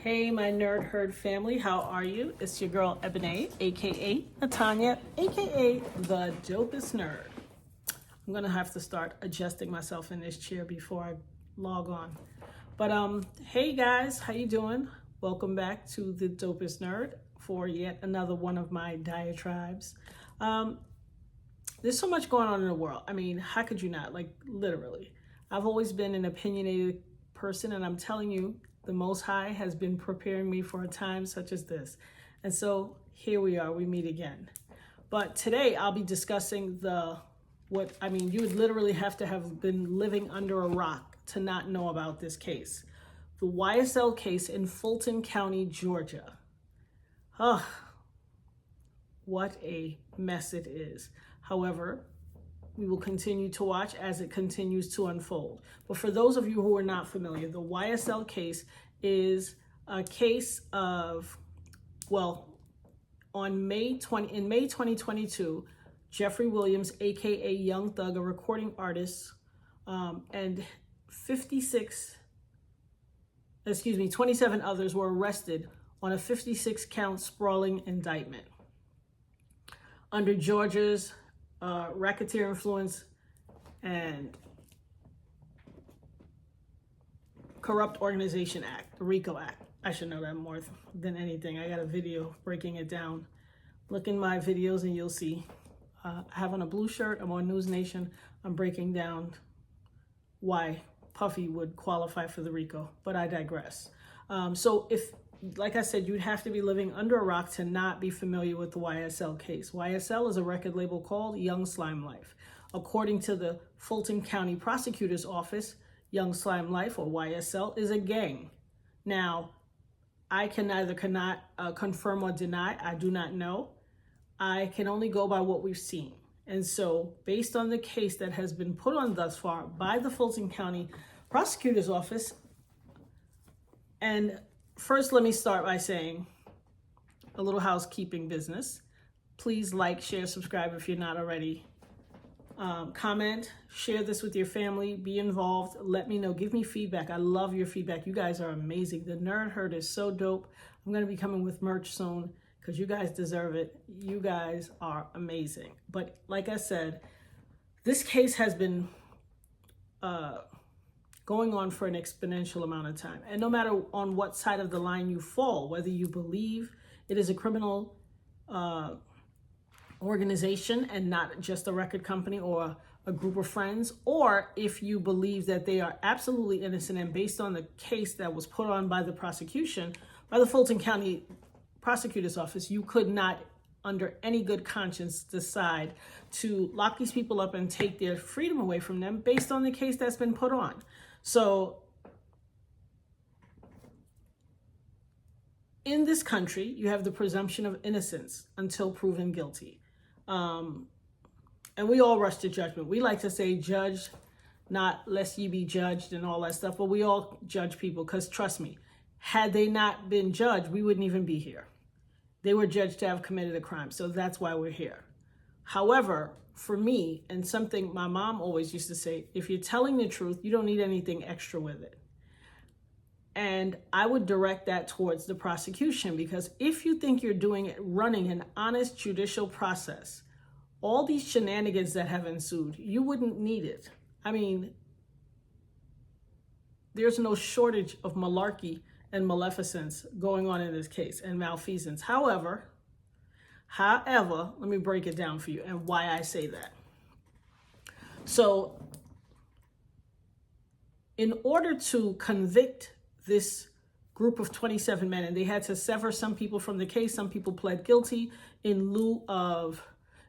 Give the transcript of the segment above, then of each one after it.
Hey, my nerd herd family, how are you? It's your girl Ebony, aka Natanya, aka the dopest nerd. I'm gonna have to start adjusting myself in this chair before I log on. But hey guys, how you doing? Welcome back to the dopest nerd for yet another one of my diatribes. There's so much going on in the world. I mean, how could you not? Like, literally. I've always been an opinionated person, and I'm telling you, the Most High has been preparing me for a time such as this. And so here we are, we meet again. But today I'll be discussing you would literally have to have been living under a rock to not know about this case. The YSL case in Fulton County, Georgia. What a mess it is. However, we will continue to watch as it continues to unfold. But for those of you who are not familiar, the YSL case is a case of, in May 2022, Jeffrey Williams, aka Young Thug, a recording artist, and 27 others were arrested on a 56-count sprawling indictment under Georgia's Racketeer Influence and Corrupt Organization Act, the RICO Act. I should know that more than anything. I got a video breaking it down. Look in my videos and you'll see. I have on a blue shirt. I'm on News Nation. I'm breaking down why Puffy would qualify for the RICO, but I digress. So if, like I said, you'd have to be living under a rock to not be familiar with the YSL case. YSL is a record label called Young Slime Life. According to the Fulton County Prosecutor's Office, Young Slime Life, or YSL, is a gang. Now, I cannot confirm or deny. I do not know. I can only go by what we've seen. And so, based on the case that has been put on thus far by the Fulton County Prosecutor's Office, and first, let me start by saying a little housekeeping business. Please like, share, subscribe if you're not already. Comment, share this with your family, be involved, let me know, give me feedback. I love your feedback. You guys are amazing. The Nerd Herd is so dope. I'm going to be coming with merch soon because you guys deserve it. You guys are amazing. But like I said, this case has been going on for an exponential amount of time. And no matter on what side of the line you fall, whether you believe it is a criminal organization and not just a record company or a group of friends, or if you believe that they are absolutely innocent and based on the case that was put on by the prosecution, by the Fulton County Prosecutor's Office, you could not, under any good conscience, decide to lock these people up and take their freedom away from them based on the case that's been put on. So in this country, you have the presumption of innocence until proven guilty. And we all rush to judgment. We like to say judge, not lest ye be judged and all that stuff, but we all judge people because trust me, had they not been judged, we wouldn't even be here. They were judged to have committed a crime, so that's why we're here. However, for me, and something my mom always used to say, if you're telling the truth, you don't need anything extra with it. And I would direct that towards the prosecution, because if you think you're running an honest judicial process, all these shenanigans that have ensued, you wouldn't need it. I mean, there's no shortage of malarkey and maleficence going on in this case and malfeasance. However, let me break it down for you and why I say that. So, in order to convict this group of 27 men, and they had to sever some people from the case, some people pled guilty in lieu of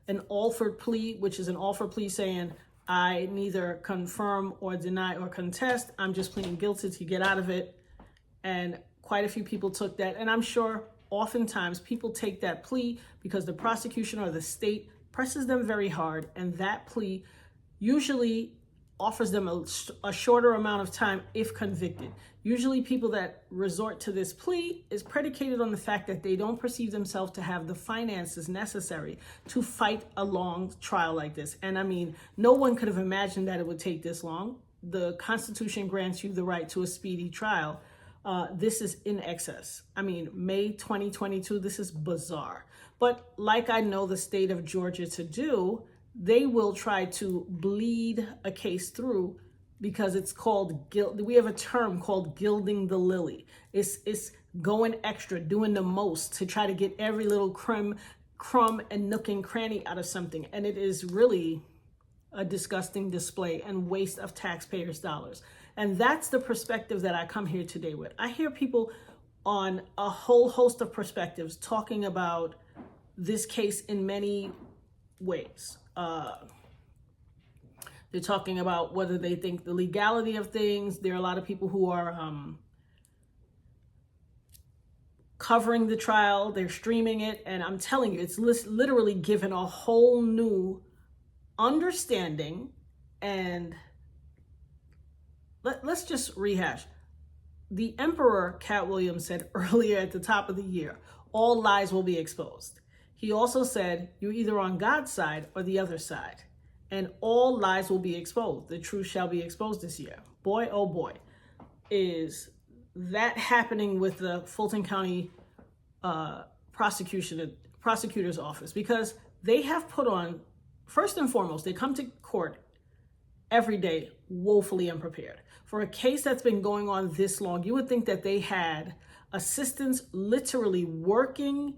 an offered plea, which is an offer plea saying, I neither confirm or deny or contest, I'm just pleading guilty to get out of it. And quite a few people took that, and I'm sure oftentimes people take that plea because the prosecution or the state presses them very hard, and that plea usually offers them a shorter amount of time if convicted. Usually people that resort to this plea is predicated on the fact that they don't perceive themselves to have the finances necessary to fight a long trial like this. And I mean, no one could have imagined that it would take this long. The Constitution grants you the right to a speedy trial, This is in excess. I mean, May 2022, this is bizarre. But like I know the state of Georgia to do, they will try to bleed a case through because it's called we have a term called gilding the lily. It's going extra, doing the most to try to get every little crumb and nook and cranny out of something. And it is really a disgusting display and waste of taxpayers' dollars. And that's the perspective that I come here today with. I hear people on a whole host of perspectives talking about this case in many ways. They're talking about whether they think the legality of things. There are a lot of people who are covering the trial. They're streaming it. And I'm telling you, it's literally given a whole new understanding. And let's just rehash. The Emperor Cat Williams said earlier at the top of the year, all lies will be exposed. He also said, you're either on God's side or the other side, and all lies will be exposed. The truth shall be exposed this year. Boy, oh boy, is that happening with the Fulton County prosecutor's office, because they have put on, first and foremost, they come to court every day woefully unprepared. For a case that's been going on this long, you would think that they had assistants literally working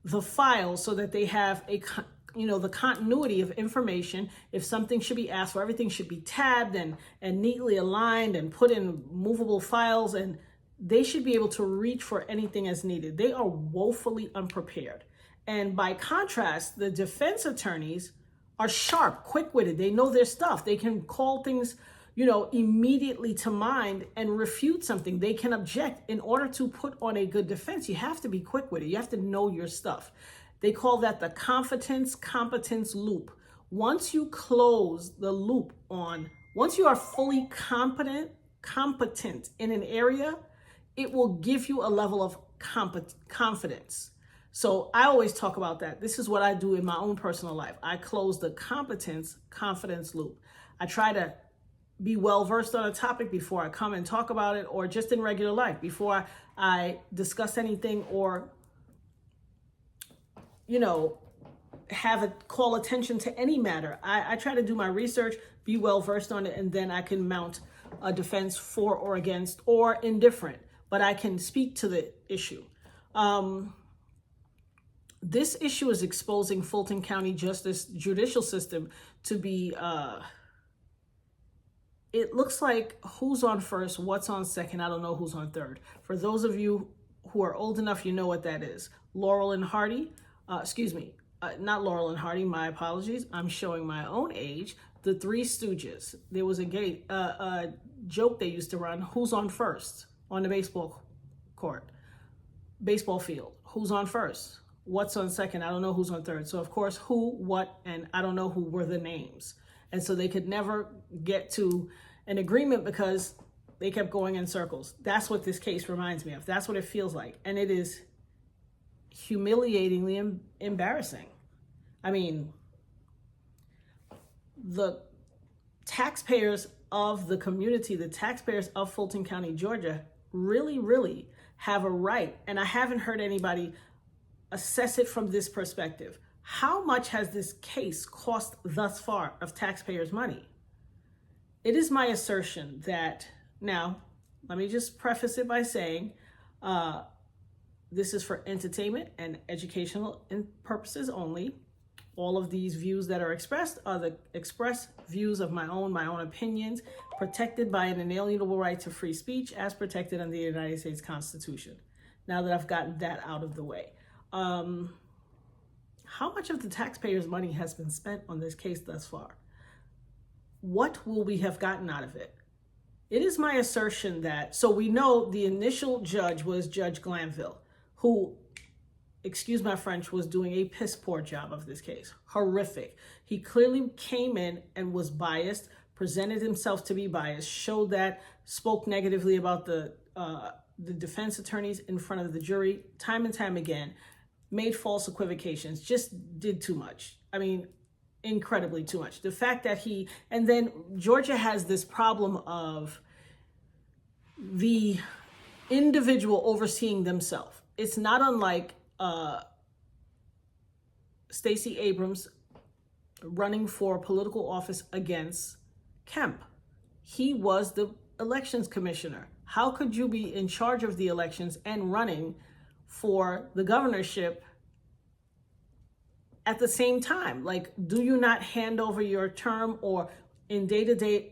the file so that they have the continuity of information. If something should be asked for, everything should be tabbed and neatly aligned and put in movable files, and they should be able to reach for anything as needed. They are woefully unprepared. And by contrast, the defense attorneys are sharp, quick-witted. They know their stuff. They can call things, immediately to mind and refute something. They can object. In order to put on a good defense, you have to be quick-witted. You have to know your stuff. They call that the competence loop. Once you close the loop once you are fully competent in an area, it will give you a level of confidence. So I always talk about that. This is what I do in my own personal life. I close the confidence loop. I try to be well-versed on a topic before I come and talk about it, or just in regular life, before I discuss anything or, have it call attention to any matter. I try to do my research, be well-versed on it, and then I can mount a defense for or against or indifferent, but I can speak to the issue. This issue is exposing Fulton County judicial system to be, it looks like who's on first, what's on second. I don't know who's on third. For those of you who are old enough, you know what that is. Laurel and Hardy, not Laurel and Hardy, my apologies. I'm showing my own age. The Three Stooges. There was a joke they used to run. Who's on first on the baseball field? Who's on first? What's on second? I don't know who's on third. So of course, who, what, and I don't know who were the names. And so they could never get to an agreement because they kept going in circles. That's what this case reminds me of. That's what it feels like. And it is humiliatingly embarrassing. I mean, the taxpayers of the community, the taxpayers of Fulton County, Georgia, really, really have a right. And I haven't heard anybody assess it from this perspective. How much has this case cost thus far of taxpayers' money? It is my assertion that, now, let me just preface it by saying, this is for entertainment and educational purposes only. All of these views that are expressed are the express views of my own opinions, protected by an inalienable right to free speech as protected under the United States Constitution. Now that I've gotten that out of the way. How much of the taxpayers' money has been spent on this case thus far? What will we have gotten out of it? It is my assertion that, so we know the initial judge was Judge Glanville, who, excuse my French, was doing a piss poor job of this case. Horrific. He clearly came in and was biased, presented himself to be biased, showed that, spoke negatively about the defense attorneys in front of the jury time and time again, made false equivocations, just did too much. I mean, incredibly too much. The fact that and then Georgia has this problem of the individual overseeing themselves. It's not unlike Stacey Abrams running for political office against Kemp. He was the elections commissioner. How could you be in charge of the elections and running for the governorship at the same time? Like, do you not hand over your term, or in day-to-day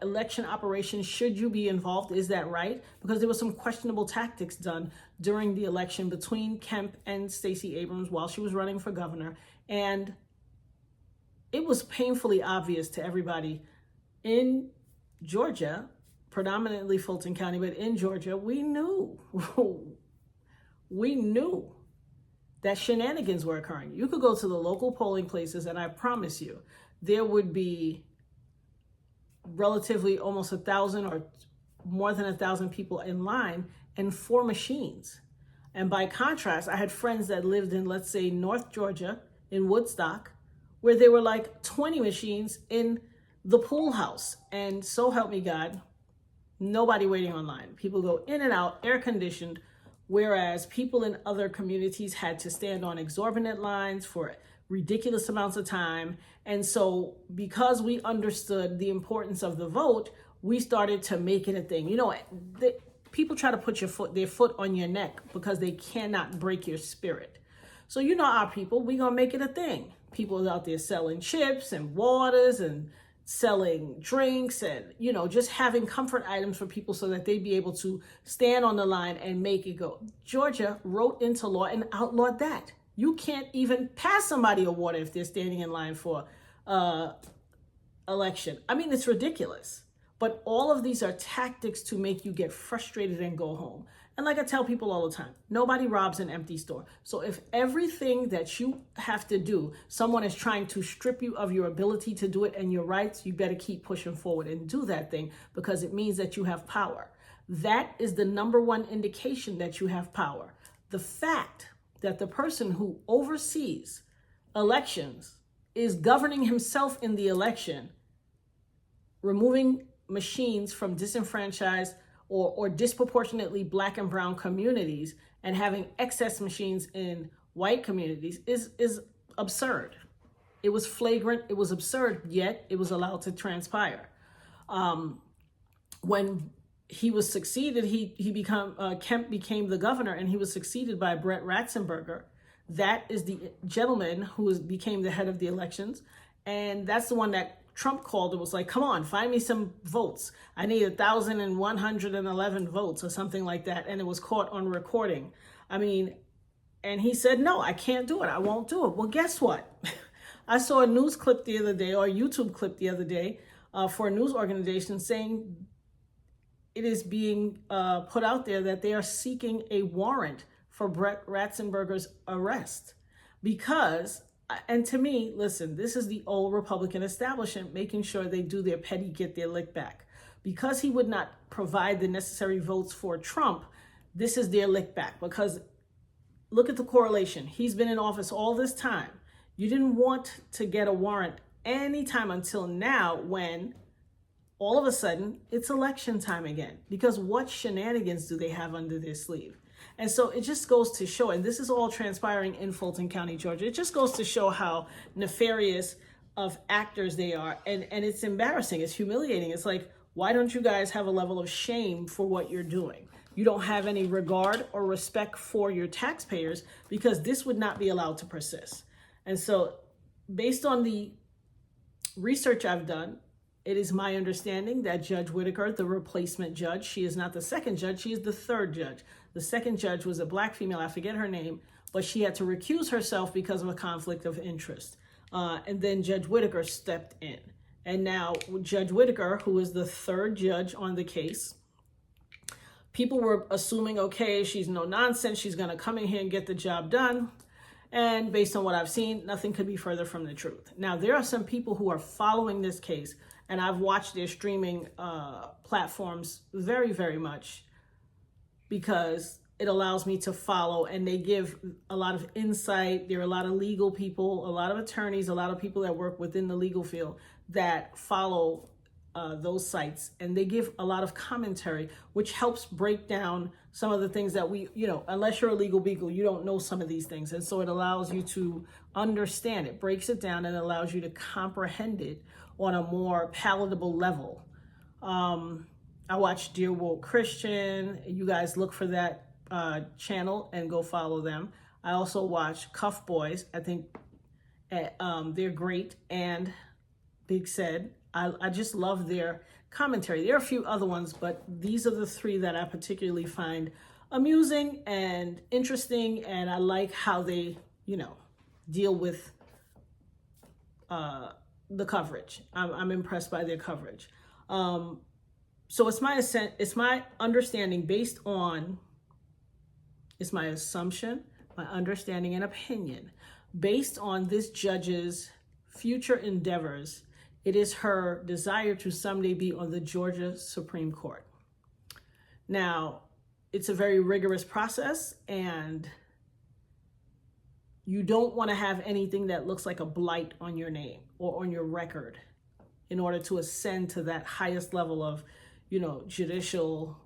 election operations, should you be involved? Is that right? Because there was some questionable tactics done during the election between Kemp and Stacey Abrams while she was running for governor. And it was painfully obvious to everybody in Georgia, predominantly Fulton County, but in Georgia, we knew that shenanigans were occurring. You could go to the local polling places, and I promise you, there would be relatively almost 1,000 or more than 1,000 people in line and 4 machines. And by contrast, I had friends that lived in, let's say, North Georgia, in Woodstock, where there were like 20 machines in the pool house. And so help me God, nobody waiting online. People go in and out, air conditioned, whereas people in other communities had to stand on exorbitant lines for ridiculous amounts of time. And so because we understood the importance of the vote, we started to make it a thing. You know, people try to put their foot on your neck because they cannot break your spirit. So you know our people, we gonna make it a thing. People out there selling chips and waters and selling drinks and, you know, just having comfort items for people so that they'd be able to stand on the line and make it go. Georgia wrote into law and outlawed that. You can't even pass somebody a water if they're standing in line for election. I mean, it's ridiculous. But all of these are tactics to make you get frustrated and go home. And like I tell people all the time, nobody robs an empty store. So if everything that you have to do, someone is trying to strip you of your ability to do it and your rights, you better keep pushing forward and do that thing, because it means that you have power. That is the number one indication that you have power. The fact that the person who oversees elections is governing himself in the election, removing machines from disenfranchised or disproportionately Black and brown communities and having excess machines in white communities is absurd. It was flagrant, it was absurd, yet it was allowed to transpire. When he was succeeded, Kemp became the governor, and he was succeeded by Brett Ratzenberger. That is the gentleman who became the head of the elections. And that's the one that Trump called and was like, come on, find me some votes. I need 1,111 votes or something like that. And it was caught on recording. I mean, and he said, no, I can't do it. I won't do it. Well, guess what? I saw a news clip the other day, or a YouTube clip the other day, for a news organization saying it is being put out there that they are seeking a warrant for Brett Ratzenberger's arrest. Because, and to me, listen, this is the old Republican establishment making sure they do their petty, get their lick back. Because he would not provide the necessary votes for Trump, this is their lick back. Because look at the correlation. He's been in office all this time. You didn't want to get a warrant anytime until now, when all of a sudden it's election time again. Because what shenanigans do they have under their sleeve? And so it just goes to show, and this is all transpiring in Fulton County, Georgia. It just goes to show how nefarious of actors they are. And it's embarrassing. It's humiliating. It's like, why don't you guys have a level of shame for what you're doing? You don't have any regard or respect for your taxpayers, because this would not be allowed to persist. And so based on the research I've done, it is my understanding that Judge Whitaker, the replacement judge, she is not the second judge, she is the third judge. The second judge was a Black female, I forget her name, but she had to recuse herself because of a conflict of interest. And then Judge Whitaker stepped in. And now Judge Whitaker, who is the third judge on the case, people were assuming, okay, she's no nonsense, she's gonna come in here and get the job done. And based on what I've seen, nothing could be further from the truth. Now, there are some people who are following this case, and I've watched their streaming platforms very, very much, because it allows me to follow, and they give a lot of insight. There are a lot of legal people, a lot of attorneys, a lot of people that work within the legal field that follow those sites, and they give a lot of commentary, which helps break down some of the things that we, unless you're a legal beagle, you don't know some of these things. And so it allows you to understand it, breaks it down, and allows you to comprehend it on a more palatable level. I watch Dear Woke Christian. You guys look for that channel and go follow them. I also watch Cuff Boys. I think they're great. And Big Said. I just love their commentary. There are a few other ones, but these are the three that I particularly find amusing and interesting. And I like how they, deal with the coverage. I'm impressed by their coverage. So it's my understanding based on, it's my assumption, my understanding and opinion based on this judge's future endeavors. It is her desire to someday be on the Georgia Supreme Court. Now, it's a very rigorous process, and you don't want to have anything that looks like a blight on your name or on your record in order to ascend to that highest level of, judicial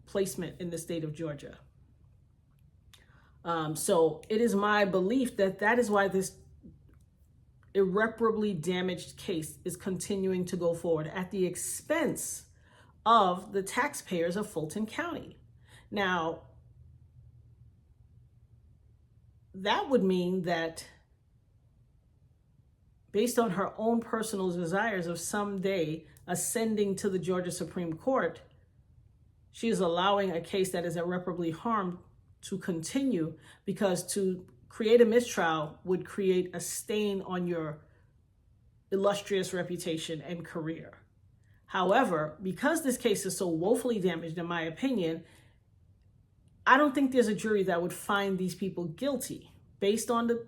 placement in the state of Georgia. So it is my belief that is why this irreparably damaged case is continuing to go forward at the expense of the taxpayers of Fulton County. Now, that would mean that based on her own personal desires of someday ascending to the Georgia Supreme Court, she is allowing a case that is irreparably harmed to continue, because to create a mistrial would create a stain on your illustrious reputation and career. However, because this case is so woefully damaged, in my opinion, I don't think there's a jury that would find these people guilty based on the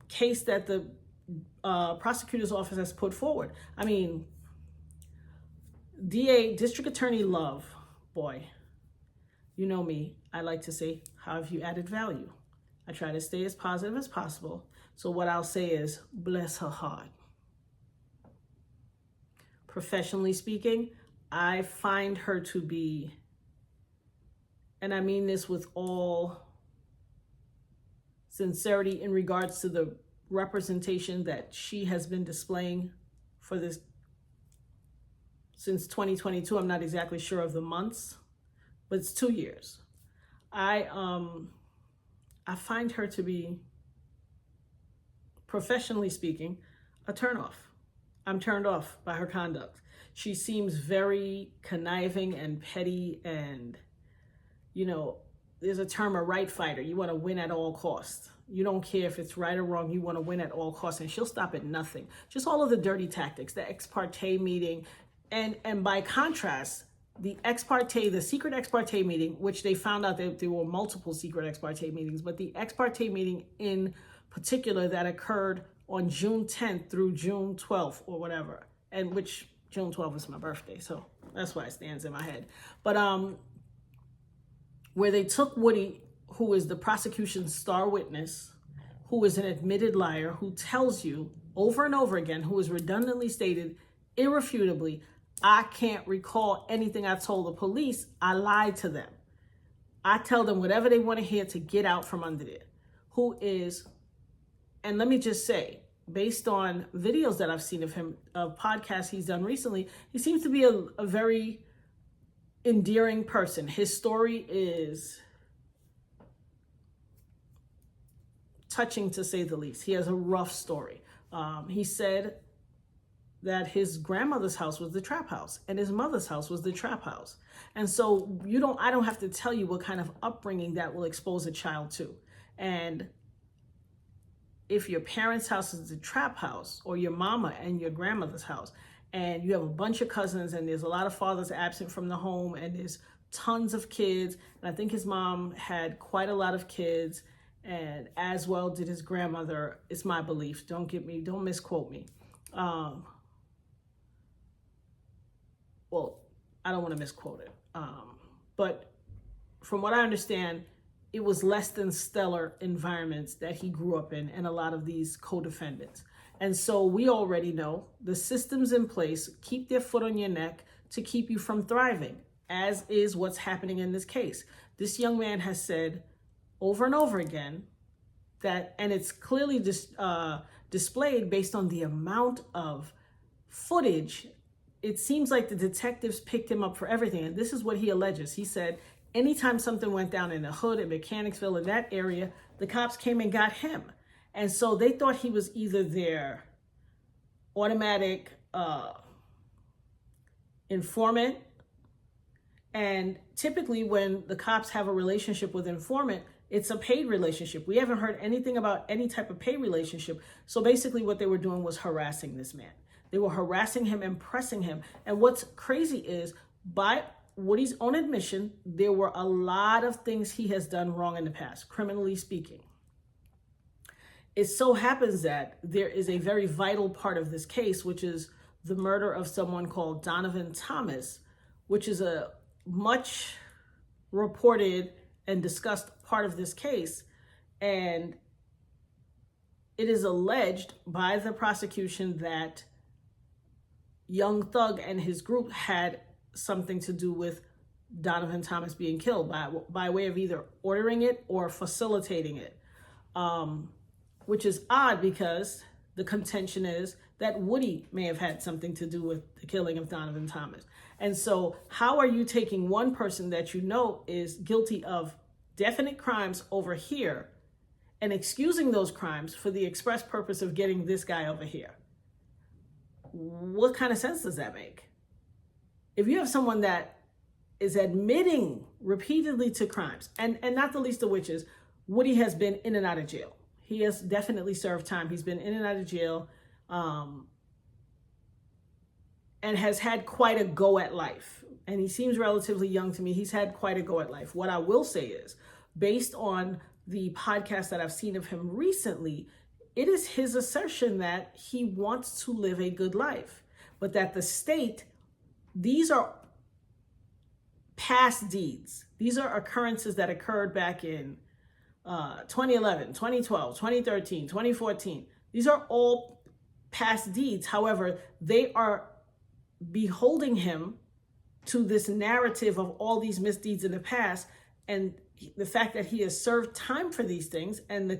case that the prosecutor's office has put forward. I mean, District Attorney Love, boy, you know me, I like to say, how have you added value? I try to stay as positive as possible. So what I'll say is, bless her heart. Professionally speaking, I find her to be, and I mean this with all sincerity in regards to the representation that she has been displaying for this since 2022. I'm not exactly sure of the months, but it's 2 years. I find her to be, professionally speaking, a turnoff. I'm turned off by her conduct. She seems very conniving and petty, and, there's a term, a right fighter. You want to win at all costs. You don't care if it's right or wrong. You want to win at all costs, and she'll stop at nothing. Just all of the dirty tactics, the ex parte meeting, and by contrast, the secret ex parte meeting, which they found out that there were multiple secret ex parte meetings, but the ex parte meeting in particular that occurred on June 10th through June 12th or whatever, and which June 12th is my birthday, so that's why it stands in my head. But where they took Woody, who is the prosecution's star witness, who is an admitted liar, who tells you over and over again, who is redundantly stated irrefutably, I can't recall anything I told the police. I lied to them. I tell them whatever they want to hear to get out from under there. Who is, and let me just say, based on videos that I've seen of him, of podcasts he's done recently, he seems to be a very endearing person. His story is touching, to say the least. He has a rough story. He said that his grandmother's house was the trap house and his mother's house was the trap house. And so I don't have to tell you what kind of upbringing that will expose a child to. And if your parents' house is the trap house, or your mama and your grandmother's house, and you have a bunch of cousins and there's a lot of fathers absent from the home and there's tons of kids, and I think his mom had quite a lot of kids, and as well did his grandmother, it's my belief, don't misquote me. Well, I don't want to misquote it. But from what I understand, it was less than stellar environments that he grew up in, and a lot of these co-defendants. And so we already know the systems in place keep their foot on your neck to keep you from thriving, as is what's happening in this case. This young man has said over and over again that, and it's clearly displayed based on the amount of footage. It seems like the detectives picked him up for everything. And this is what he alleges. He said, anytime something went down in the hood, in Mechanicsville, in that area, the cops came and got him. And so they thought he was either their automatic informant. And typically when the cops have a relationship with informant, it's a paid relationship. We haven't heard anything about any type of paid relationship. So basically what they were doing was harassing this man. They were harassing him and pressing him. And what's crazy is, by Woody's own admission, there were a lot of things he has done wrong in the past, criminally speaking. It so happens that there is a very vital part of this case, which is the murder of someone called Donovan Thomas, which is a much reported and discussed part of this case. And it is alleged by the prosecution that Young Thug and his group had something to do with Donovan Thomas being killed by way of either ordering it or facilitating it. Which is odd, because the contention is that Woody may have had something to do with the killing of Donovan Thomas. And so how are you taking one person that you know is guilty of definite crimes over here and excusing those crimes for the express purpose of getting this guy over here? What kind of sense does that make? If you have someone that is admitting repeatedly to crimes, and not the least of which is Woody has been in and out of jail. He has definitely served time. He's been in and out of jail, and has had quite a go at life. And he seems relatively young to me. He's had quite a go at life. What I will say is, based on the podcast that I've seen of him recently, it is his assertion that he wants to live a good life, but that the state, these are past deeds. These are occurrences that occurred back in 2011, 2012, 2013, 2014. These are all past deeds. However, they are beholding him to this narrative of all these misdeeds in the past, and the fact that he has served time for these things. And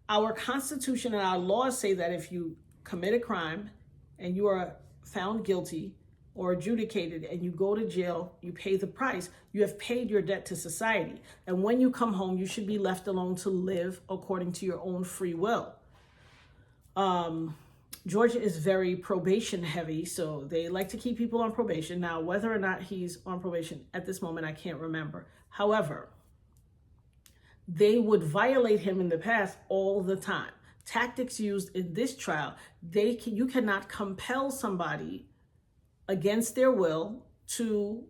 our Constitution and our laws say that if you commit a crime and you are found guilty or adjudicated and you go to jail, you pay the price, you have paid your debt to society. And when you come home, you should be left alone to live according to your own free will. Georgia is very probation heavy, so they like to keep people on probation. Now, whether or not he's on probation at this moment, I can't remember. However, they would violate him in the past all the time. Tactics used in this trial, you cannot compel somebody against their will to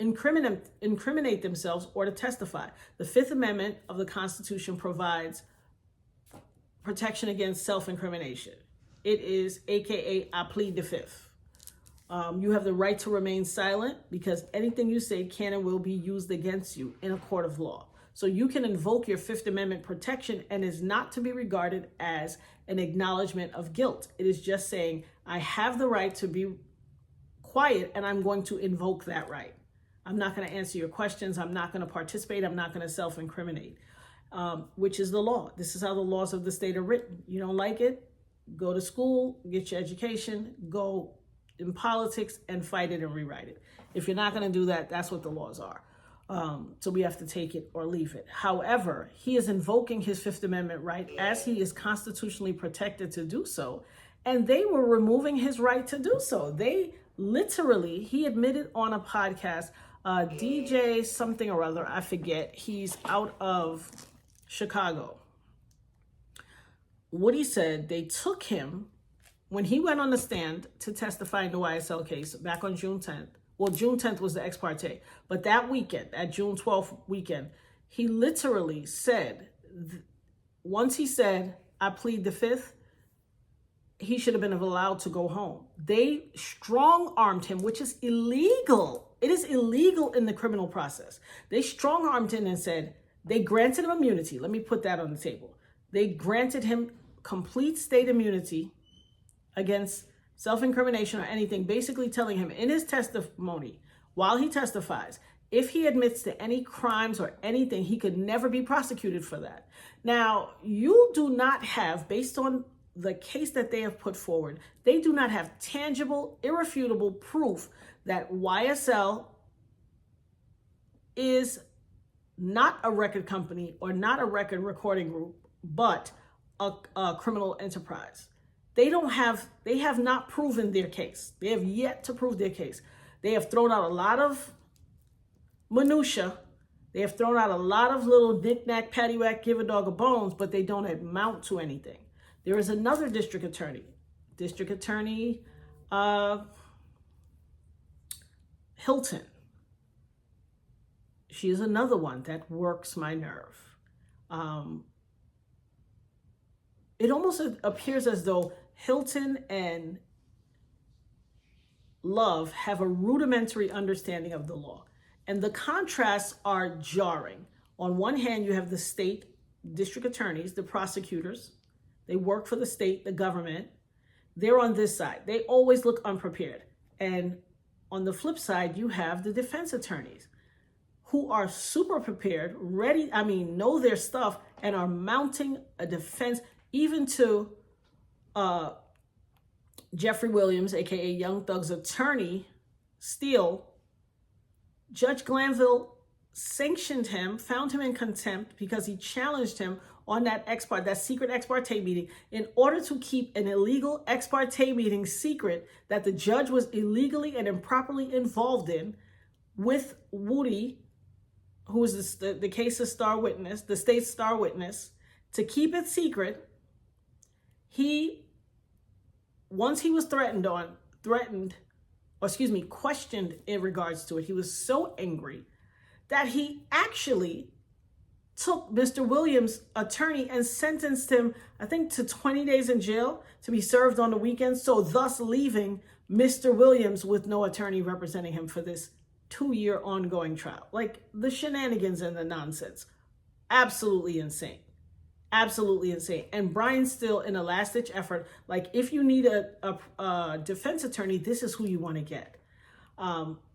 incriminate themselves or to testify. The Fifth Amendment of the Constitution provides protection against self-incrimination. It is AKA, I plead the fifth. You have the right to remain silent because anything you say can and will be used against you in a court of law. So you can invoke your Fifth Amendment protection and is not to be regarded as an acknowledgement of guilt. It is just saying, I have the right to be quiet and I'm going to invoke that right. I'm not going to answer your questions. I'm not going to participate. I'm not going to self-incriminate, which is the law. This is how the laws of the state are written. You don't like it? Go to school, get your education, go in politics and fight it and rewrite it. If you're not going to do that, that's what the laws are. So we have to take it or leave it. However, he is invoking his Fifth Amendment right as he is constitutionally protected to do so. And they were removing his right to do so. They literally, he admitted on a podcast, DJ something or other, I forget. He's out of Chicago. Woody said they took him when he went on the stand to testify in the YSL case back on June 10th. Well, June 10th was the ex parte, but that weekend, at June 12th weekend, he literally said, once he said, I plead the fifth, he should have been allowed to go home. They strong-armed him, which is illegal. It is illegal in the criminal process. They strong-armed him and said, they granted him immunity. Let me put that on the table. They granted him complete state immunity against self-incrimination or anything, basically telling him in his testimony, while he testifies, if he admits to any crimes or anything, he could never be prosecuted for that. Now, you do not have, based on the case that they have put forward, they do not have tangible, irrefutable proof that YSL is not a record company or not a record recording group, but a criminal enterprise. They have not proven their case. They have yet to prove their case. They have thrown out a lot of minutia. They have thrown out a lot of little knick-knack, paddywhack, give a dog a bones, but they don't amount to anything. There is another district attorney, Hilton. She is another one that works my nerve. It almost appears as though Hilton and Love have a rudimentary understanding of the law. And the contrasts are jarring. On one hand, you have the state district attorneys, the prosecutors. They work for the state, the government. They're on this side. They always look unprepared. And on the flip side, you have the defense attorneys who are super prepared, ready, know their stuff, and are mounting a defense, even to Jeffrey Williams, aka Young Thug's attorney, Steele. Judge Glanville sanctioned him, found him in contempt because he challenged him on that secret ex parte meeting, in order to keep an illegal ex parte meeting secret that the judge was illegally and improperly involved in with Woody, who is the case's star witness, the state's star witness. To keep it secret, once he was questioned in regards to it, he was so angry that he actually took Mr. Williams' attorney and sentenced him, I think, to 20 days in jail to be served on the weekend, so thus leaving Mr. Williams with no attorney representing him for this 2-year ongoing trial. Like, the shenanigans and the nonsense. Absolutely insane. Absolutely insane. And Brian Steele, in a last-ditch effort, like, if you need a defense attorney, this is who you want to get.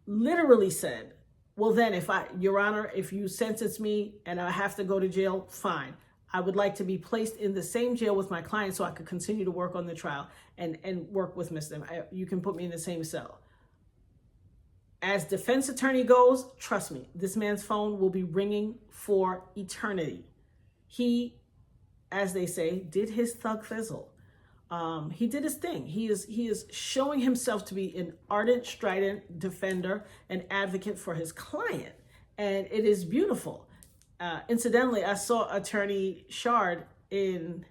Literally said, well, then, Your Honor, if you sentence me and I have to go to jail, fine. I would like to be placed in the same jail with my client so I could continue to work on the trial and work with Mr. You can put me in the same cell. As defense attorney goes, trust me, this man's phone will be ringing for eternity. He, as they say, did his thug fizzle. He did his thing. He is showing himself to be an ardent, strident defender and advocate for his client. And it is beautiful. Incidentally, I saw Attorney Shard in,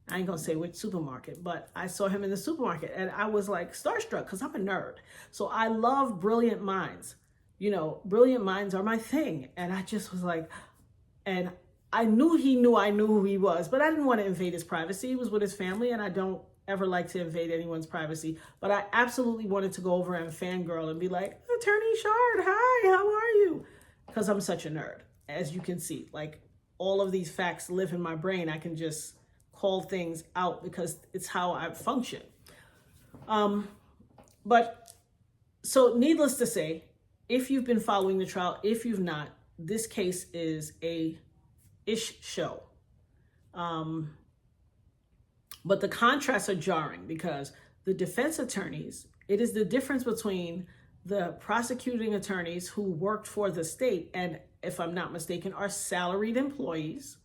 I ain't gonna say which supermarket, but I saw him in the supermarket and I was like starstruck because I'm a nerd. So I love brilliant minds. Brilliant minds are my thing. And I just was like, and I knew he knew I knew who he was, but I didn't want to invade his privacy. He was with his family, and I don't ever like to invade anyone's privacy. But I absolutely wanted to go over and fangirl and be like, Attorney Shard, hi, how are you? Because I'm such a nerd, as you can see. Like, all of these facts live in my brain. I can just call things out because it's how I function. But so needless to say, if you've been following the trial, if you've not, this case is a ish show. But the contrasts are jarring because the defense attorneys, it is the difference between the prosecuting attorneys who worked for the state and, if I'm not mistaken, are salaried employees.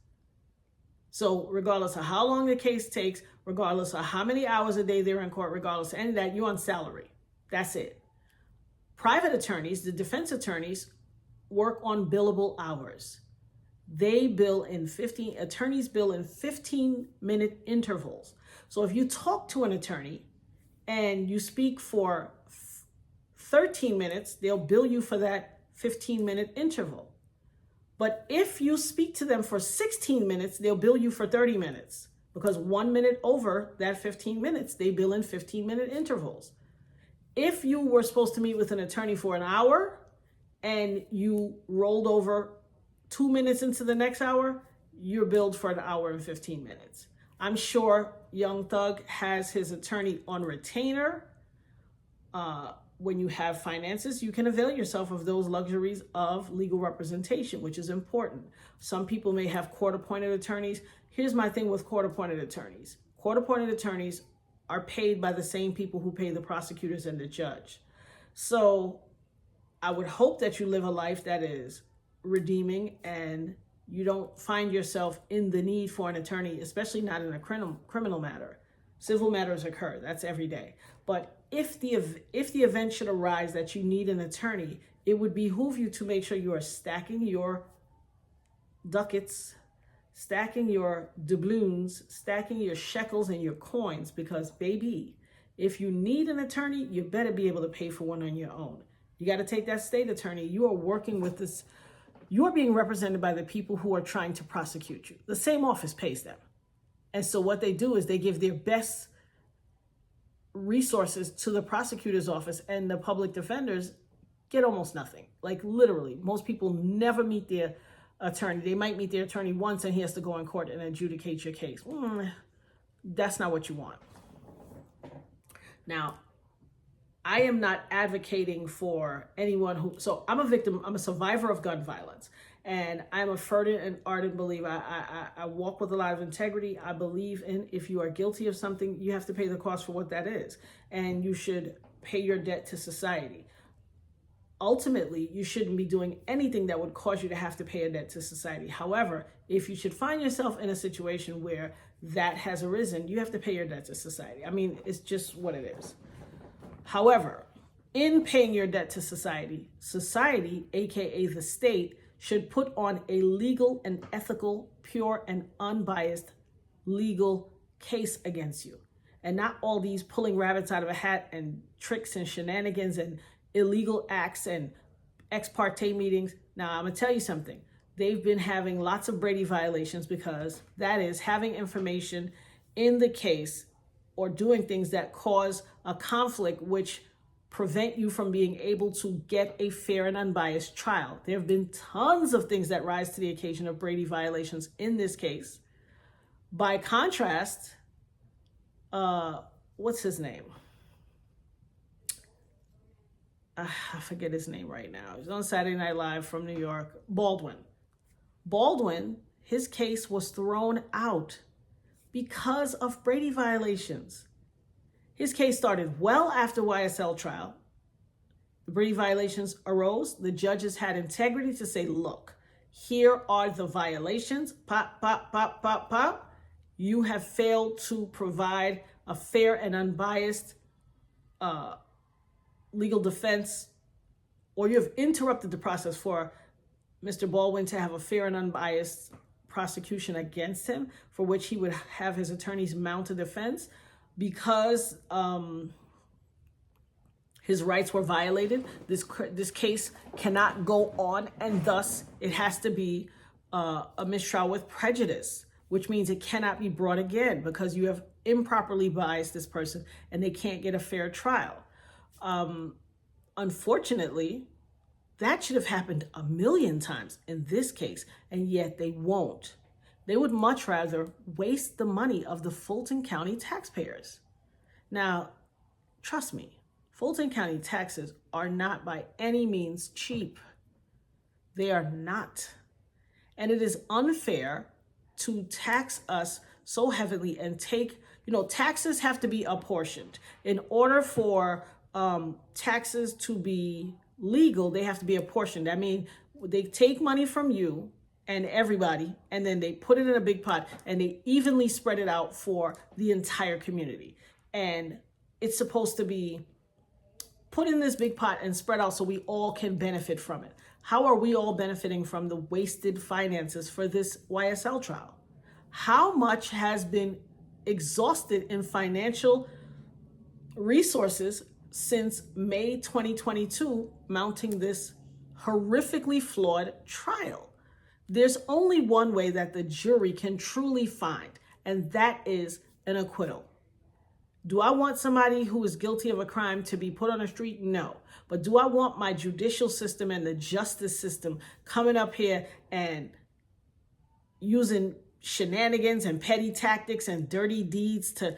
So regardless of how long the case takes, regardless of how many hours a day they're in court, regardless of any of that, you're on salary. That's it. Private attorneys, the defense attorneys, work on billable hours. Attorneys bill in 15-minute intervals. So if you talk to an attorney and you speak for 13 minutes, they'll bill you for that 15-minute interval. But if you speak to them for 16 minutes, they'll bill you for 30 minutes because 1 minute over that 15 minutes, they bill in 15-minute intervals. If you were supposed to meet with an attorney for an hour and you rolled over 2 minutes into the next hour, you're billed for an hour and 15 minutes. I'm sure Young Thug has his attorney on retainer. When you have finances, you can avail yourself of those luxuries of legal representation, which is important. Some people may have court-appointed attorneys. Here's my thing with court-appointed attorneys. Court-appointed attorneys are paid by the same people who pay the prosecutors and the judge. So I would hope that you live a life that is redeeming and you don't find yourself in the need for an attorney, especially not in a criminal matter. Civil matters occur, that's every day. But if the event should arise that you need an attorney, it would behoove you to make sure you are stacking your ducats, stacking your doubloons, stacking your shekels and your coins, because baby, if you need an attorney, you better be able to pay for one on your own. You got to take that state attorney. You are working with this. You are being represented by the people who are trying to prosecute you. The same office pays them. And so what they do is they give their best resources to the prosecutor's office, and the public defenders get almost nothing. Like literally, most people never meet their attorney. They might meet their attorney once and he has to go in court and adjudicate your case. That's not what you want. Now, I am not advocating for anyone who, so I'm a victim, I'm a survivor of gun violence, and I'm a fervent and ardent believer. I walk with a lot of integrity. I believe in, if you are guilty of something, you have to pay the cost for what that is, and you should pay your debt to society. Ultimately, you shouldn't be doing anything that would cause you to have to pay a debt to society. However, if you should find yourself in a situation where that has arisen, you have to pay your debt to society. I mean, it's just what it is. However, in paying your debt to society, aka the state, should put on a legal and ethical, pure and unbiased legal case against you. And not all these pulling rabbits out of a hat and tricks and shenanigans and illegal acts and ex parte meetings. Now, I'm going to tell you something. They've been having lots of Brady violations, because that is having information in the case or doing things that cause a conflict which prevent you from being able to get a fair and unbiased trial. There have been tons of things that rise to the occasion of Brady violations in this case. By contrast, what's his name? I forget his name right now. He's on Saturday Night Live from New York. Baldwin, his case was thrown out because of Brady violations. His case started well after YSL trial. The Brady violations arose. The judges had integrity to say, look, here are the violations. Pop, pop, pop, pop, pop. You have failed to provide a fair and unbiased legal defense, or you have interrupted the process for Mr. Baldwin to have a fair and unbiased prosecution against him, for which he would have his attorneys mount a defense because his rights were violated. This case cannot go on, and thus it has to be a mistrial with prejudice, which means it cannot be brought again because you have improperly biased this person and they can't get a fair trial. Unfortunately, that should have happened a million times in this case, and yet they won't. They would much rather waste the money of the Fulton County taxpayers. Now, trust me, Fulton County taxes are not by any means cheap. They are not. And it is unfair to tax us so heavily and take, taxes have to be apportioned. In order for taxes to be legal, they have to be apportioned. I mean, they take money from you and everybody, and then they put it in a big pot and they evenly spread it out for the entire community. And it's supposed to be put in this big pot and spread out so we all can benefit from it. How are we all benefiting from the wasted finances for this YSL trial? How much has been exhausted in financial resources since May 2022, mounting this horrifically flawed trial? There's only one way that the jury can truly find, and that is an acquittal. Do I want somebody who is guilty of a crime to be put on the street? No. But do I want my judicial system and the justice system coming up here and using shenanigans and petty tactics and dirty deeds to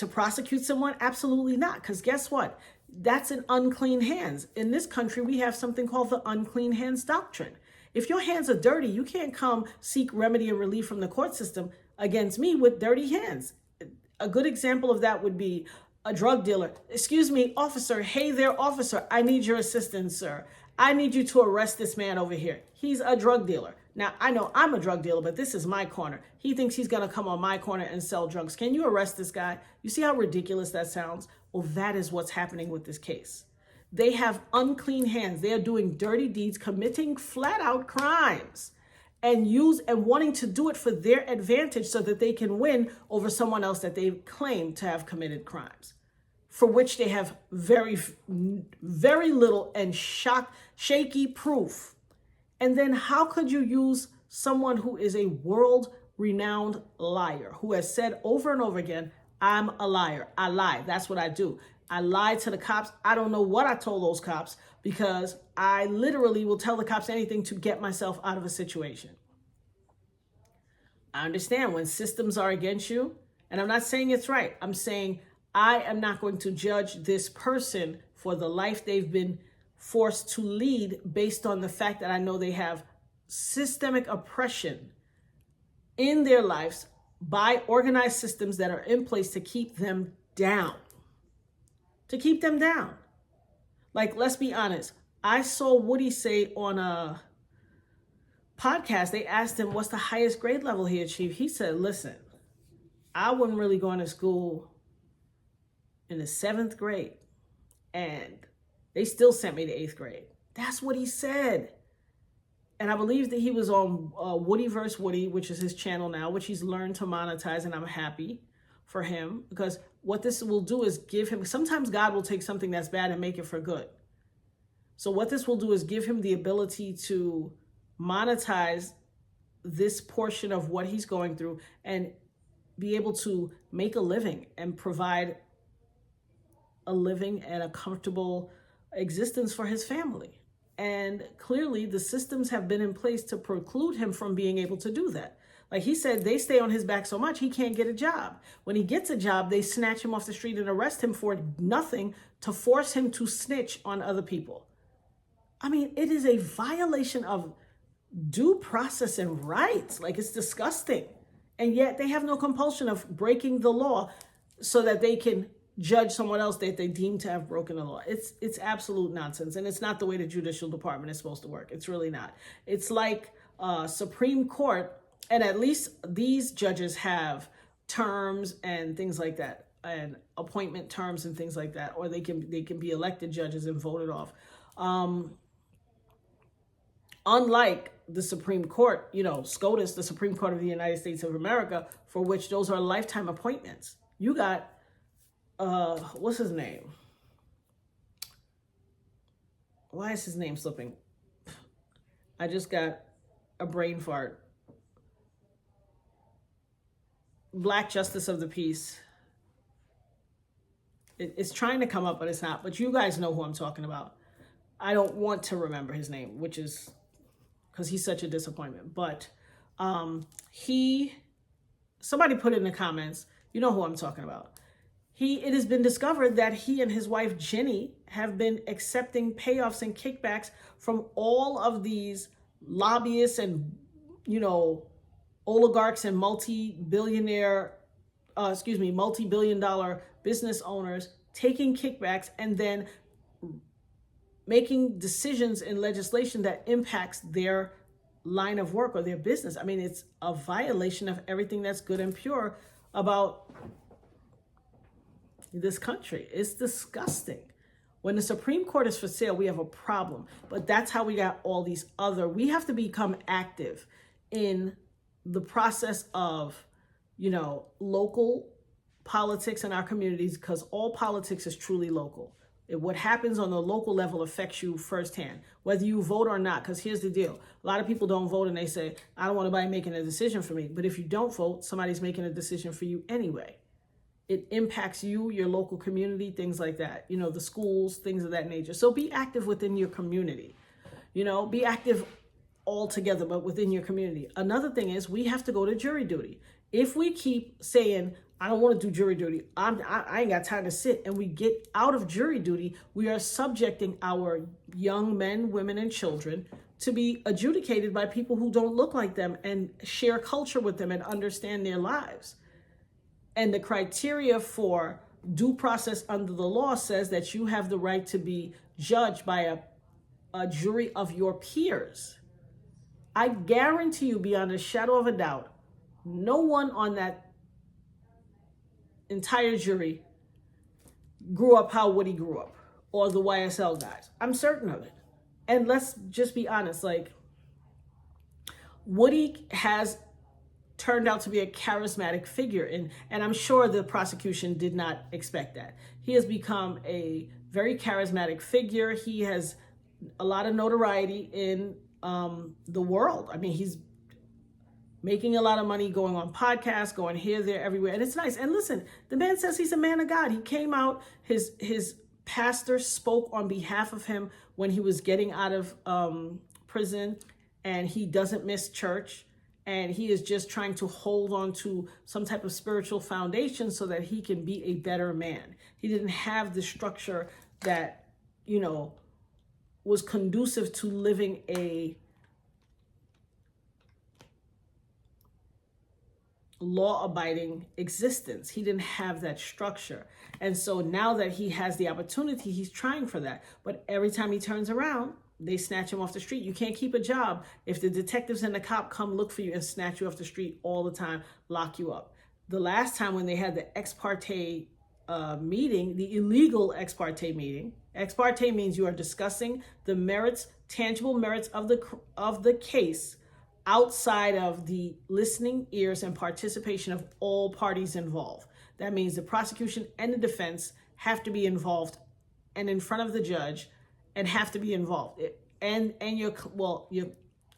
prosecute someone? Absolutely not. Because guess what? That's an unclean hands. In this country, we have something called the unclean hands doctrine. If your hands are dirty, you can't come seek remedy and relief from the court system against me with dirty hands. A good example of that would be a drug dealer. Excuse me, officer. Hey there, officer. I need your assistance, sir. I need you to arrest this man over here. He's a drug dealer. Now, I know I'm a drug dealer, but this is my corner. He thinks he's going to come on my corner and sell drugs. Can you arrest this guy? You see how ridiculous that sounds? Well, that is what's happening with this case. They have unclean hands. They are doing dirty deeds, committing flat out crimes, and wanting to do it for their advantage so that they can win over someone else that they claim to have committed crimes, for which they have very, very little and shaky proof. And then how could you use someone who is a world-renowned liar, who has said over and over again, I'm a liar. I lie. That's what I do. I lied to the cops. I don't know what I told those cops because I literally will tell the cops anything to get myself out of a situation. I understand when systems are against you, and I'm not saying it's right. I'm saying I am not going to judge this person for the life they've been forced to lead based on the fact that I know they have systemic oppression in their lives by organized systems that are in place to keep them down. To keep them down. Like, let's be honest. I saw Woody say on a podcast, they asked him what's the highest grade level he achieved. He said, listen, I wasn't really going to school in the 7th grade, and they still sent me to 8th grade. That's what he said. And I believe that he was on Woody vs. Woody, which is his channel now, which he's learned to monetize, and I'm happy for him, because what this will do is give him, sometimes God will take something that's bad and make it for good. So what this will do is give him the ability to monetize this portion of what he's going through and be able to make a living and provide a living and a comfortable existence for his family. And clearly the systems have been in place to preclude him from being able to do that. Like he said, they stay on his back so much he can't get a job. When he gets a job, they snatch him off the street and arrest him for nothing to force him to snitch on other people. I mean, it is a violation of due process and rights. Like, it's disgusting. And yet they have no compulsion of breaking the law so that they can judge someone else that they deem to have broken the law. It's absolute nonsense. And it's not the way the judicial department is supposed to work. It's really not. It's like Supreme Court, and at least these judges have terms and things like that, and appointment terms and things like that, or they can be elected judges and voted off. Unlike the Supreme Court, SCOTUS, the Supreme Court of the United States of America, for which those are lifetime appointments. You got, what's his name? Why is his name slipping? I just got a brain fart. Black Justice of the Peace. It's trying to come up, but it's not. But you guys know who I'm talking about. I don't want to remember his name, which is because he's such a disappointment. But somebody put in the comments, you know who I'm talking about. It has been discovered that he and his wife, Jenny, have been accepting payoffs and kickbacks from all of these lobbyists and, oligarchs and multi-billion dollar business owners taking kickbacks and then making decisions in legislation that impacts their line of work or their business. I mean, it's a violation of everything that's good and pure about this country. It's disgusting. When the Supreme Court is for sale, we have a problem. But that's how we got all these we have to become active in the process of, local politics in our communities, because all politics is truly local. What happens on the local level affects you firsthand, whether you vote or not. Because here's the deal. A lot of people don't vote and they say, I don't want anybody making a decision for me. But if you don't vote, somebody's making a decision for you anyway. It impacts you, your local community, things like that. The schools, things of that nature. So be active within your community. Be active all together, but within your community. Another thing is we have to go to jury duty. If we keep saying, I don't want to do jury duty, I ain't got time to sit, and we get out of jury duty, we are subjecting our young men, women, and children to be adjudicated by people who don't look like them and share culture with them and understand their lives. And the criteria for due process under the law says that you have the right to be judged by a jury of your peers. I guarantee you, beyond a shadow of a doubt, no one on that entire jury grew up how Woody grew up, or the YSL guys. I'm certain of it. And let's just be honest, like, Woody has turned out to be a charismatic figure, and I'm sure the prosecution did not expect that. He has become a very charismatic figure. He has a lot of notoriety in the world. I mean, he's making a lot of money, going on podcasts, going here, there, everywhere, and it's nice. And listen, the man says he's a man of God. He came out, his pastor spoke on behalf of him when he was getting out of prison, and he doesn't miss church, and he is just trying to hold on to some type of spiritual foundation so that he can be a better man. He didn't have the structure that, you know, was conducive to living a law-abiding existence. He didn't have that structure. And so now that he has the opportunity, he's trying for that. But every time he turns around, they snatch him off the street. You can't keep a job if the detectives and the cop come look for you and snatch you off the street all the time, lock you up. The last time when they had the ex parte meeting, the illegal ex parte meeting, ex parte means you are discussing the merits, tangible merits of the case outside of the listening ears and participation of all parties involved. That means the prosecution and the defense have to be involved and in front of the judge and have to be involved. And your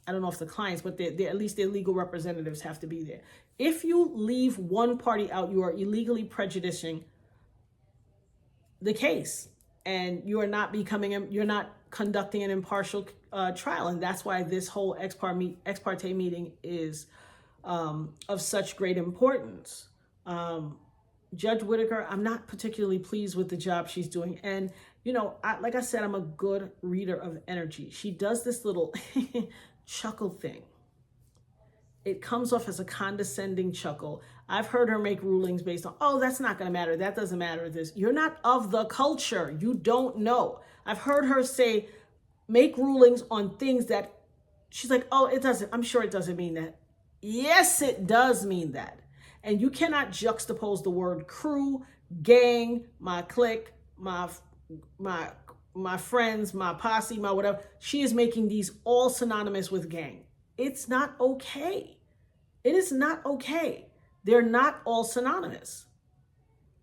I don't know if the clients, but at least their legal representatives have to be there. If you leave one party out, you are illegally prejudicing the case, and you are not you're not conducting an impartial trial. And that's why this whole ex parte meeting is of such great importance. Judge Whitaker, I'm not particularly pleased with the job she's doing. And, you know, like I said, I'm a good reader of energy. She does this little chuckle thing. It comes off as a condescending chuckle. I've heard her make rulings based on, oh, that's not going to matter. That doesn't matter. You're not of the culture. You don't know. I've heard her say, make rulings on things that she's like, oh, it doesn't. I'm sure it doesn't mean that. Yes, it does mean that. And you cannot juxtapose the word crew, gang, my clique, my friends, my posse, my whatever. She is making these all synonymous with gang. It's not okay. It is not okay. They're not all synonymous.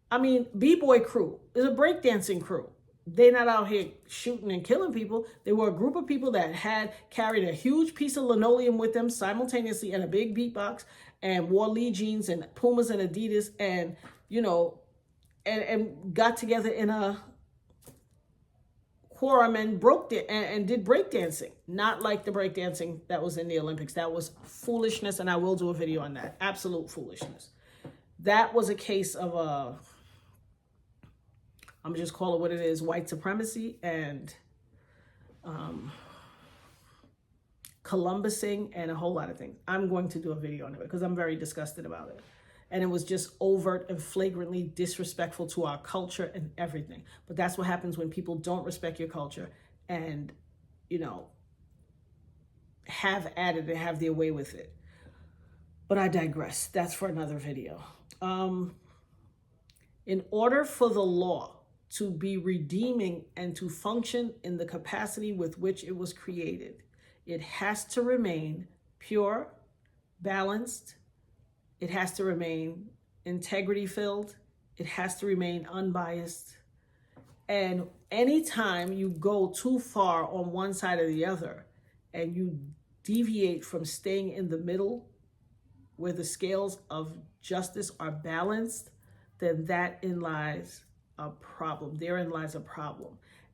I mean, B-boy crew is a breakdancing crew. They're not out here shooting and killing people. They were a group of people that had carried a huge piece of linoleum with them simultaneously and a big beatbox and wore Lee jeans and Pumas and Adidas and, you know, and got together in a quorum and and did breakdancing. Not like the breakdancing that was in the Olympics. That was foolishness, and I will do a video on that. Absolute foolishness. That was a case of I'm just call it what it is, white supremacy and Columbusing and a whole lot of things. I'm going to do a video on it because I'm very disgusted about it. And it was just overt and flagrantly disrespectful to our culture and everything. But that's what happens when people don't respect your culture and, you know, have at it and have their way with it. But I digress. That's for another video. In order for the law to be redeeming and to function in the capacity with which it was created, it has to remain pure, balanced. It has to remain integrity-filled. It has to remain unbiased. And anytime you go too far on one side or the other and you deviate from staying in the middle where the scales of justice are balanced, then therein lies a problem.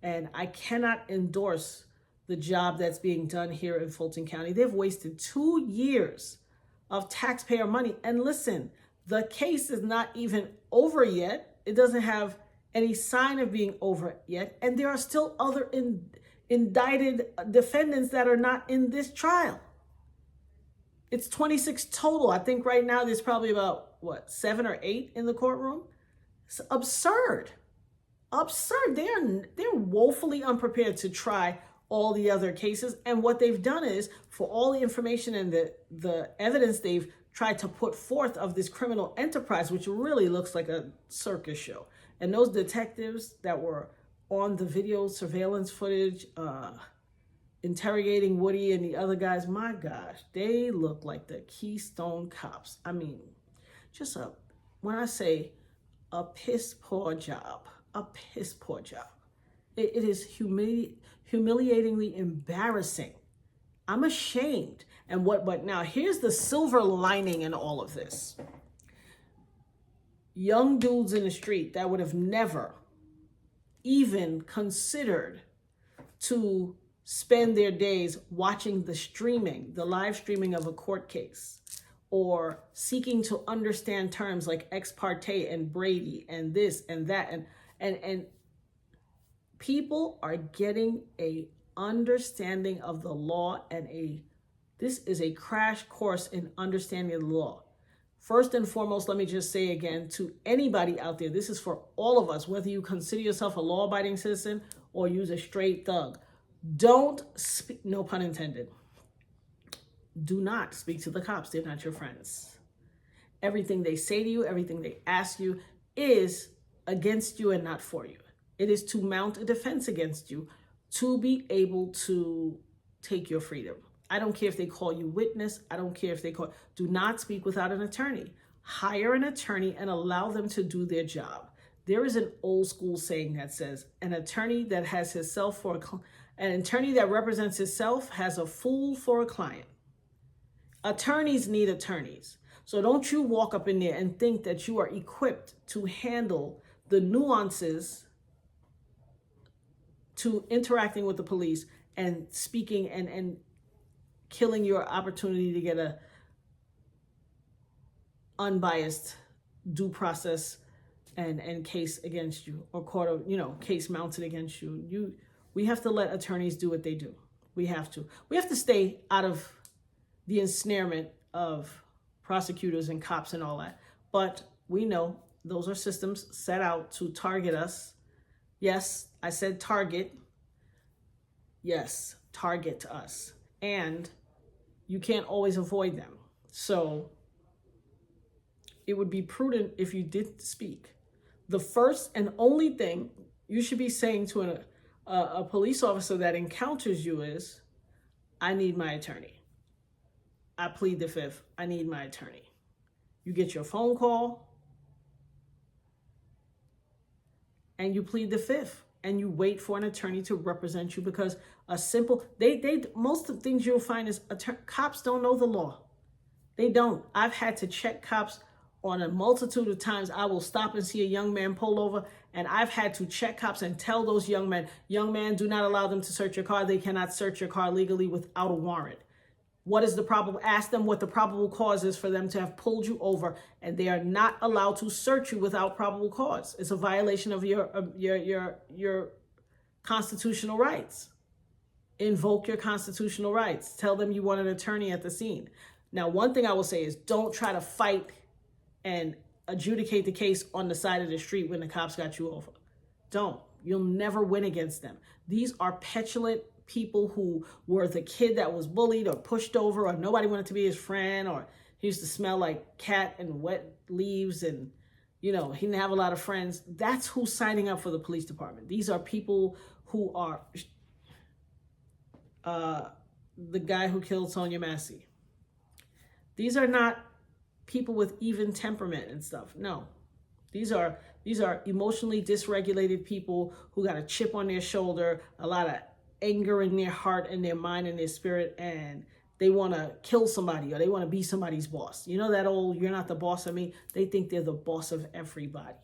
And I cannot endorse the job that's being done here in Fulton County. They've wasted 2 years of taxpayer money. And listen, the case is not even over yet. It doesn't have any sign of being over yet. And there are still other indicted defendants that are not in this trial. It's 26 total. I think right now there's probably about, 7 or 8 in the courtroom. It's absurd. Absurd. They're woefully unprepared to try all the other cases. And what they've done is, for all the information and the evidence they've tried to put forth of this criminal enterprise, which really looks like a circus show. And those detectives that were on the video surveillance footage, interrogating Woody and the other guys, my gosh, they look like the Keystone Cops. I mean, when I say a piss poor job, a piss poor job. It is humiliatingly embarrassing. I'm ashamed. And but now here's the silver lining in all of this. Young dudes in the street that would have never even considered to spend their days watching the live streaming of a court case, or seeking to understand terms like ex parte and Brady and this and that. And people are getting a understanding of the law, and this is a crash course in understanding the law. First and foremost, let me just say again to anybody out there, this is for all of us, whether you consider yourself a law-abiding citizen or use a straight thug. Don't speak, no pun intended. Do not speak to the cops. They're not your friends. Everything they say to you, everything they ask you is against you and not for you. It is to mount a defense against you, to be able to take your freedom. I don't care if they call you witness. I don't care if do not speak without an attorney. Hire an attorney and allow them to do their job. There is an old school saying that says, an attorney that represents himself has a fool for a client. Attorneys need attorneys. So don't you walk up in there and think that you are equipped to handle the nuances to interacting with the police and speaking and killing your opportunity to get a unbiased due process and case against you, or case mounted against you. We have to let attorneys do what they do. We have to stay out of the ensnarement of prosecutors and cops and all that. But we know those are systems set out to target us. Yes, I said target. Yes, target us. And you can't always avoid them. So it would be prudent if you did speak. The first and only thing you should be saying to a police officer that encounters you is, I need my attorney. I plead the fifth. I need my attorney. You get your phone call and you plead the fifth, and you wait for an attorney to represent you, because most of the things you'll find is cops don't know the law. They don't. I've had to check cops on a multitude of times. I will stop and see a young man pull over, and I've had to check cops and tell those young men, do not allow them to search your car. They cannot search your car legally without a warrant. What is the probable? Ask them what the probable cause is for them to have pulled you over, and they are not allowed to search you without probable cause. It's a violation of your constitutional rights. Invoke your constitutional rights. Tell them you want an attorney at the scene. Now, one thing I will say is, don't try to fight and adjudicate the case on the side of the street when the cops got you over. Don't. You'll never win against them. These are petulant people who were the kid that was bullied or pushed over, or nobody wanted to be his friend, or he used to smell like cat and wet leaves, and he didn't have a lot of friends. That's who's signing up for the police department. These are people who are the guy who killed Sonia Massey. These are not people with even temperament and stuff. No, these are emotionally dysregulated people who got a chip on their shoulder, a lot of anger in their heart and their mind and their spirit, and they want to kill somebody, or they want to be somebody's boss. You know that old, you're not the boss of me? They think they're the boss of everybody.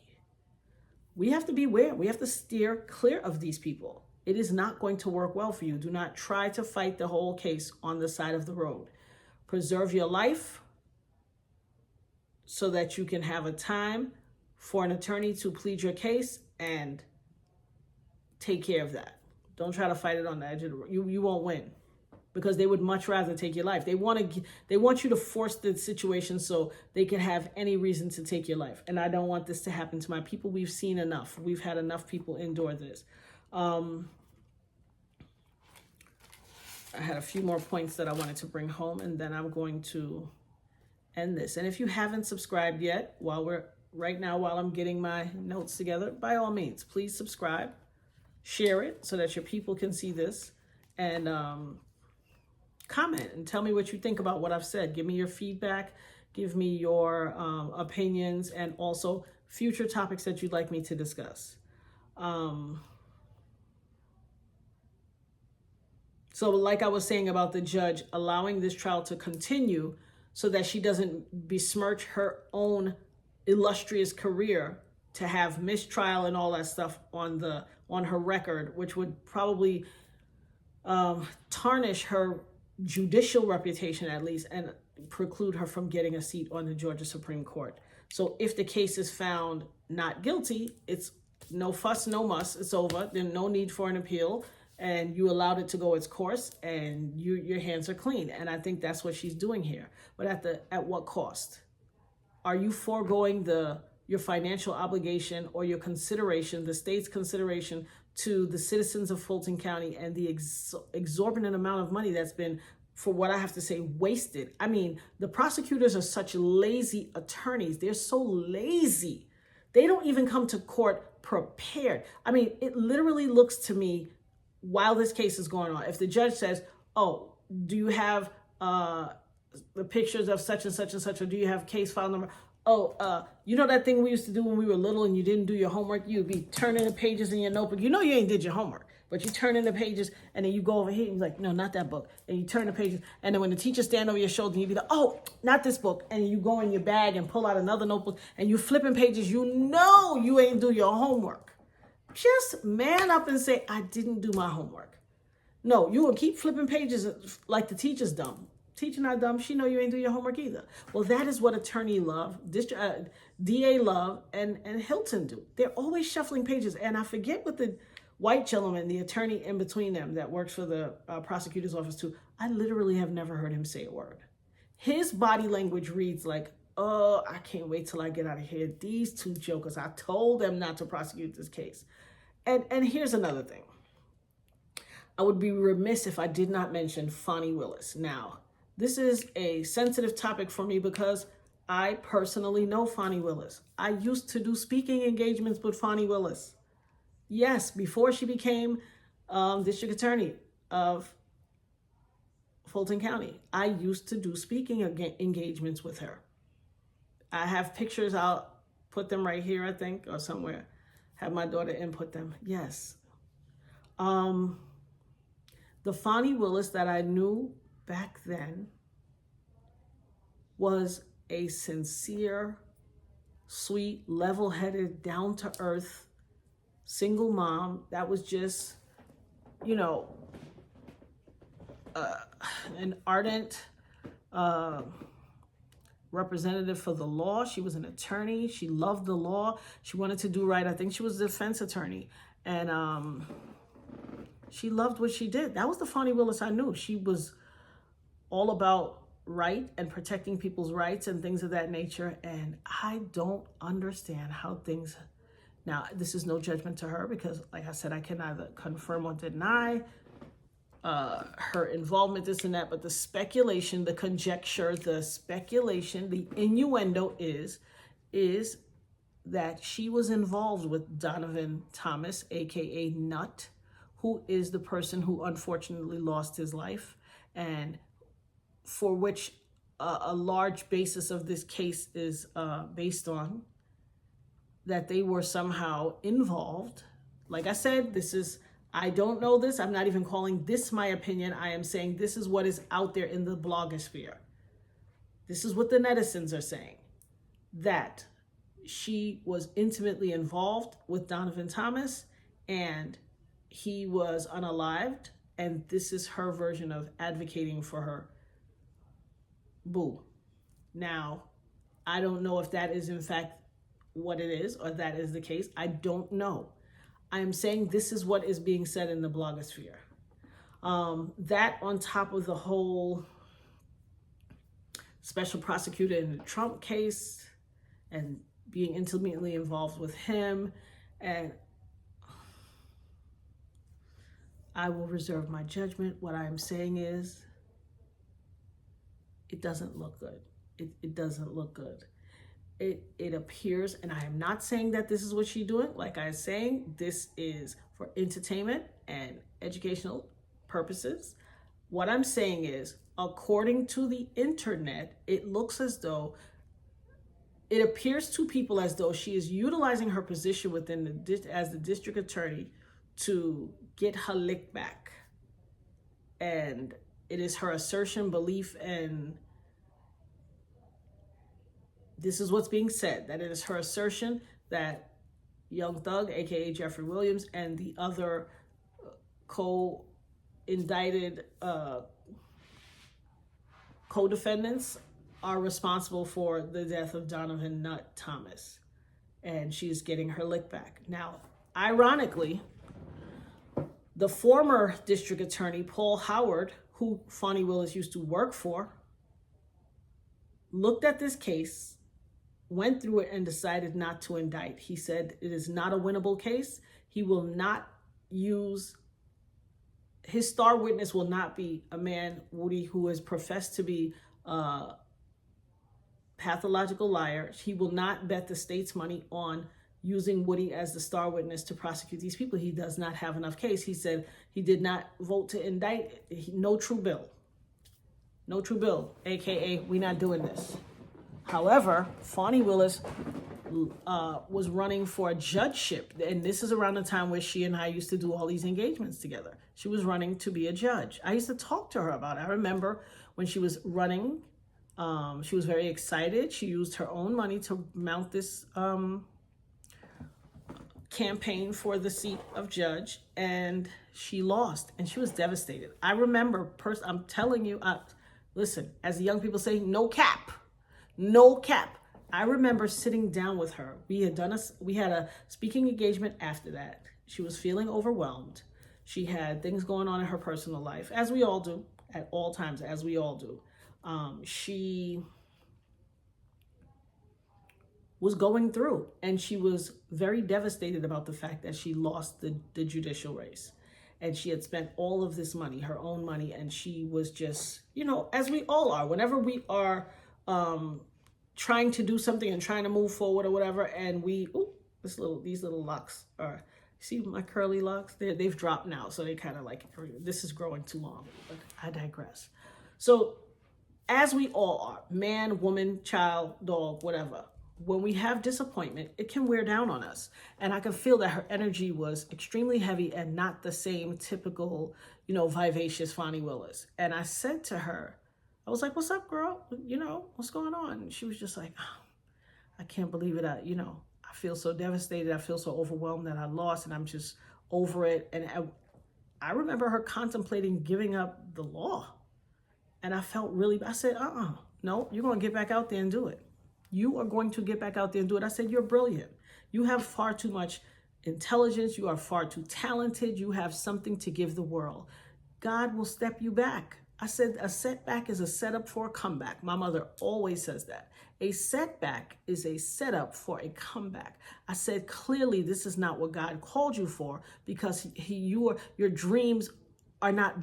We have to beware. We have to steer clear of these people. it is not going to work well for you. Do not try to fight the whole case on the side of the road. Preserve your life so that you can have a time for an attorney to plead your case and take care of that. Don't try to fight it on the edge of the road. You won't win, because they would much rather take your life. They want you to force the situation so they can have any reason to take your life. And I don't want this to happen to my people. We've seen enough. We've had enough people endure this. I had a few more points that I wanted to bring home, and then I'm going to end this. And if you haven't subscribed yet, while I'm getting my notes together, by all means, please subscribe, share it so that your people can see this, and comment and tell me what you think about what I've said. Give me your feedback, give me your opinions, and also future topics that you'd like me to discuss. So like I was saying about the judge allowing this trial to continue so that she doesn't besmirch her own illustrious career to have mistrial and all that stuff on her record, which would probably tarnish her judicial reputation at least, and preclude her from getting a seat on the Georgia Supreme Court. So if the case is found not guilty, it's no fuss, no muss, it's over. There's no need for an appeal, and you allowed it to go its course, and your hands are clean. And I think that's what she's doing here. But at what cost? Are you foregoing your financial obligation or your consideration, the state's consideration to the citizens of Fulton County, and the exorbitant amount of money that's been, for what I have to say, wasted? I mean, the prosecutors are such lazy attorneys. They're so lazy. They don't even come to court prepared. I mean, it literally looks to me, while this case is going on, if the judge says, oh, do you have the pictures of such and such and such, or do you have case file number? Oh, you know that thing we used to do when we were little and you didn't do your homework? You'd be turning the pages in your notebook. You know you ain't did your homework, but you turn in the pages, and then you go over here and you're like, no, not that book. And you turn the pages, and then when the teacher stand over your shoulder, you be like, oh, not this book. And you go in your bag and pull out another notebook, and you flipping pages. You know you ain't do your homework. Just man up and say, I didn't do my homework. No, you will keep flipping pages like the teacher's dumb. Teacher not dumb. She know you ain't do your homework either. Well, that is what attorney Love, DA Love, and Hilton do. They're always shuffling pages. And I forget what the white gentleman, the attorney in between them that works for the prosecutor's office too, I literally have never heard him say a word. His body language reads like, oh, I can't wait till I get out of here. These two jokers, I told them not to prosecute this case. And here's another thing. I would be remiss if I did not mention Fonnie Willis. Now, this is a sensitive topic for me because I personally know Fonnie Willis. I used to do speaking engagements with Fonnie Willis. Yes, before she became district attorney of Fulton County, I used to do speaking engagements with her. I have pictures. I'll put them right here, I think, or somewhere. Have my daughter input them. Yes. The Fonnie Willis that I knew back then was a sincere, sweet, level-headed, down-to-earth single mom that was just, an ardent representative for the law. She was an attorney. She loved the law. She wanted to do right. I think she was a defense attorney. And she loved what she did. That was the Fonnie Willis I knew. She was all about right and protecting people's rights and things of that nature. And I don't understand how things... Now, this is no judgment to her because, like I said, I can neither confirm or deny her involvement, this and that, but the speculation, the conjecture, the speculation, the innuendo is that she was involved with Donovan Thomas, aka Nut, who is the person who unfortunately lost his life, and for which a large basis of this case is based on, that they were somehow involved. Like I said, I don't know this. I'm not even calling this my opinion. I am saying this is what is out there in the blogosphere. This is what the netizens are saying, that she was intimately involved with Donovan Thomas, and he was unalived, and this is her version of advocating for her boo. Now, I don't know if that is in fact what it is or that is the case. I don't know. I am saying this is what is being said in the blogosphere. That on top of the whole special prosecutor in the Trump case and being intimately involved with him, and I will reserve my judgment. What I'm saying is it doesn't look good. It doesn't look good. It appears, and I am not saying that this is what she's doing. Like I was saying, this is for entertainment and educational purposes. What I'm saying is, according to the internet, it looks as though, it appears to people as though she is utilizing her position within as the district attorney to get her lick back. And it is her assertion, belief, and this is what's being said, that it is her assertion that Young Thug, aka Jeffrey Williams, and the other co-indicted co-defendants are responsible for the death of Donovan Nut Thomas. And she's getting her lick back. Now, ironically, the former district attorney, Paul Howard, who Fonnie Willis used to work for, looked at this case, went through it, and decided not to indict. He said it is not a winnable case. He will not use, his star witness will not be a man, Woody, who has professed to be a pathological liar. He will not bet the state's money on using Woody as the star witness to prosecute these people. He does not have enough case. He said he did not vote to indict. No true bill. No true bill, AKA we not doing this. However, Fonnie Willis was running for a judgeship. And this is around the time where she and I used to do all these engagements together. She was running to be a judge. I used to talk to her about it. I remember when she was running, she was very excited. She used her own money to mount this campaign for the seat of judge, and she lost, and she was devastated. I remember, I'm telling you, listen, as the young people say, no cap, no cap. I remember sitting down with her. We had a speaking engagement after that. She was feeling overwhelmed. She had things going on in her personal life, as we all do, at all times, as we all do. She was going through, and she was very devastated about the fact that she lost the judicial race. And she had spent all of this money, her own money, and she was just, as we all are, whenever we are trying to do something and trying to move forward or whatever, and these little locks are, see my curly locks? They've dropped now, so they kind of like, this is growing too long, but I digress. So as we all are, man, woman, child, dog, whatever, when we have disappointment, it can wear down on us. And I can feel that her energy was extremely heavy and not the same typical, vivacious Fonnie Willis. And I said to her, I was like, what's up, girl? What's going on? And she was just like, oh, I can't believe it. I feel so devastated. I feel so overwhelmed that I lost, and I'm just over it. And I remember her contemplating giving up the law. And I felt really, I said, no, you're going to get back out there and do it. You are going to get back out there and do it. I said, you're brilliant. You have far too much intelligence. You are far too talented. You have something to give the world. God will step you back. I said, a setback is a setup for a comeback. My mother always says that. A setback is a setup for a comeback. I said, clearly, this is not what God called you for, because your dreams are not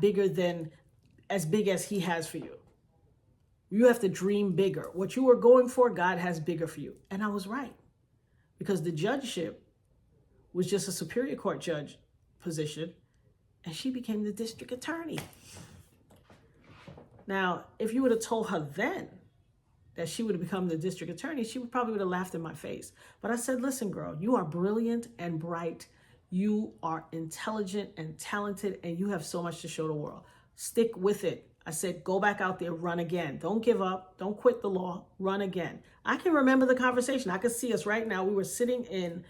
as big as he has for you. You have to dream bigger. What you were going for, God has bigger for you. And I was right, because the judgeship was just a Superior Court judge position, and she became the district attorney. Now, if you would have told her then that she would have become the district attorney, she probably would have laughed in my face. But I said, listen, girl, you are brilliant and bright. You are intelligent and talented, and you have so much to show the world. Stick with it. I said, go back out there, run again. Don't give up. Don't quit the law. Run again. I can remember the conversation. I could see us right now. We were sitting in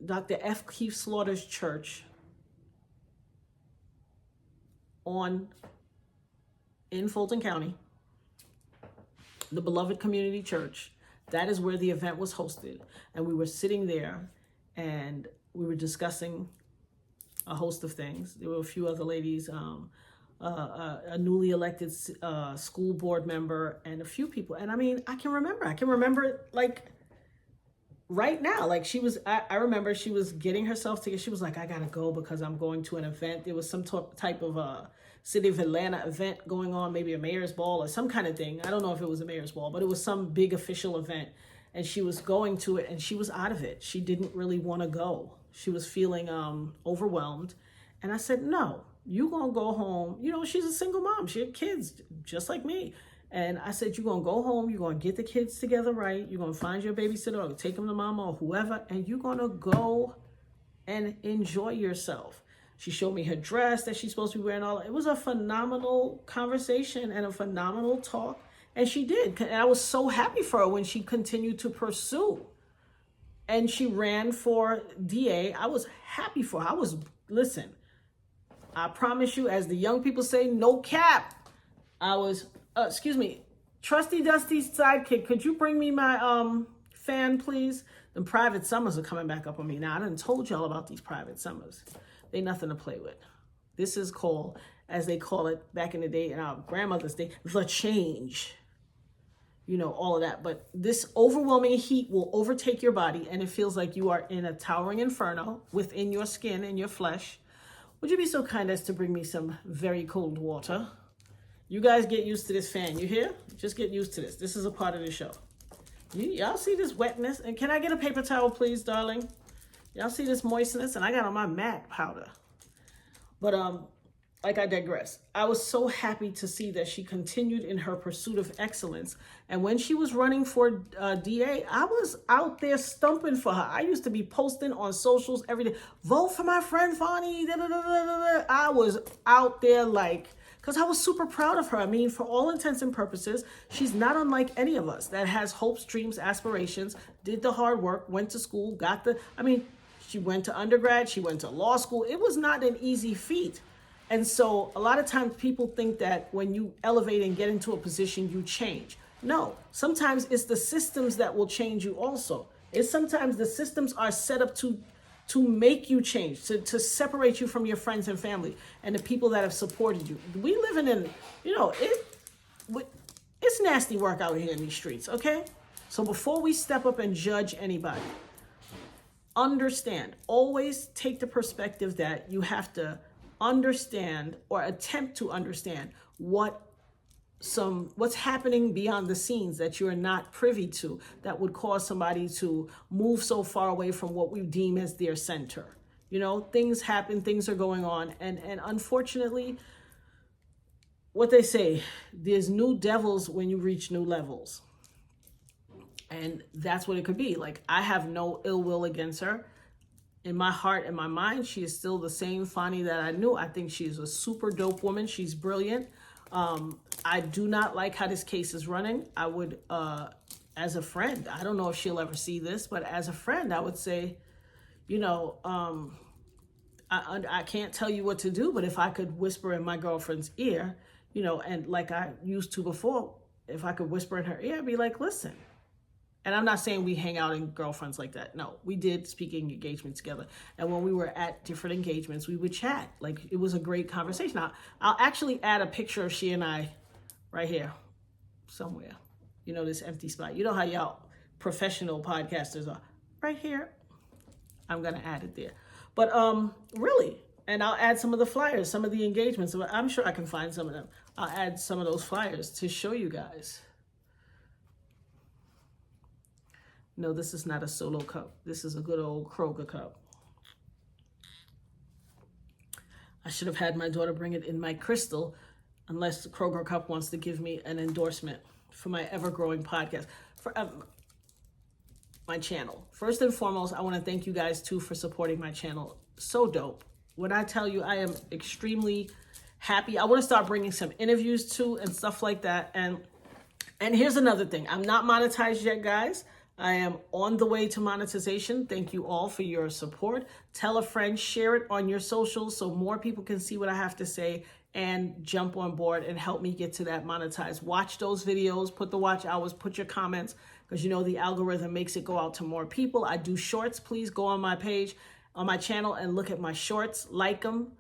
Dr. F. Keith Slaughter's church in Fulton County, the Beloved Community Church. That is where the event was hosted. And we were sitting there and we were discussing a host of things. There were a few other ladies, a newly elected school board member, and a few people. And I mean, I can remember it like right now. Like I remember she was getting herself together. She was like, I gotta go because I'm going to an event. There was some type of City of Atlanta event going on, maybe a mayor's ball or some kind of thing. I don't know if it was a mayor's ball, but it was some big official event. And she was going to it and she was out of it. She didn't really want to go. She was feeling overwhelmed. And I said, no, you gonna go home. You know, she's a single mom. She had kids just like me. And I said, you're gonna go home. You're gonna get the kids together right. You're gonna find your babysitter or take them to mama or whoever. And you're gonna go and enjoy yourself. She showed me her dress that she's supposed to be wearing. It was a phenomenal conversation and a phenomenal talk. And she did. And I was so happy for her when she continued to pursue. And she ran for DA. I was happy for her. Listen, I promise you, as the young people say, no cap. I was, excuse me, Trusty Dusty's sidekick, could you bring me my fan, please? The private summers are coming back up on me. Now, I done told y'all about these private summers. They nothing to play with. This is called, as they call it back in the day, in our grandmother's day, the change. You know, all of that. But this overwhelming heat will overtake your body and it feels like you are in a towering inferno within your skin and your flesh. Would you be so kind as to bring me some very cold water? You guys get used to this fan. You hear? Just get used to this. This is a part of the show. Y'all see this wetness? And can I get a paper towel, please, darling? Y'all see this moistness? And I got on my MAC powder. But, like, I digress. I was so happy to see that she continued in her pursuit of excellence. And when she was running for DA, I was out there stumping for her. I used to be posting on socials every day. Vote for my friend Fonnie. I was out there like, because I was super proud of her. I mean, for all intents and purposes, she's not unlike any of us that has hopes, dreams, aspirations, did the hard work, went to school, she went to undergrad, she went to law school. It was not an easy feat. And so a lot of times people think that when you elevate and get into a position, you change. No, sometimes it's the systems that will change you also. It's sometimes the systems are set up to make you change, to separate you from your friends and family and the people that have supported you. We live in, it's nasty work out here in these streets, okay? So before we step up and judge anybody, understand, always take the perspective that you have to understand or attempt to understand what's happening beyond the scenes that you're not privy to that would cause somebody to move so far away from what we deem as their center. You know, things happen, things are going on, and unfortunately, what they say, there's new devils when you reach new levels. And that's what it could be. Like, I have no ill will against her. In my heart and my mind, she is still the same Fonnie that I knew. I think she's a super dope woman. She's brilliant. I do not like how this case is running. I would, as a friend, I don't know if she'll ever see this, but as a friend, I would say, I can't tell you what to do, but if I could whisper in my girlfriend's ear, and like I used to before, if I could whisper in her ear, I'd be like, listen. And I'm not saying we hang out in girlfriends like that. No, we did speaking engagements together. And when we were at different engagements, we would chat. Like, it was a great conversation. I'll actually add a picture of she and I right here somewhere. This empty spot. You know how y'all professional podcasters are. Right here. I'm going to add it there. But really, and I'll add some of the flyers, some of the engagements. I'm sure I can find some of them. I'll add some of those flyers to show you guys. No, this is not a solo cup. This is a good old Kroger cup. I should have had my daughter bring it in my crystal, unless the Kroger cup wants to give me an endorsement for my ever-growing podcast, for my channel. First and foremost, I want to thank you guys, too, for supporting my channel. So dope. When I tell you, I am extremely happy. I want to start bringing some interviews, too, and stuff like that. And here's another thing. I'm not monetized yet, guys. I am on the way to monetization. Thank you all for your support. Tell a friend, share it on your socials so more people can see what I have to say and jump on board and help me get to that monetized. Watch those videos, put the watch hours, put your comments, because you know the algorithm makes it go out to more people. I do shorts. Please go on my page, on my channel, and look at my shorts, like them,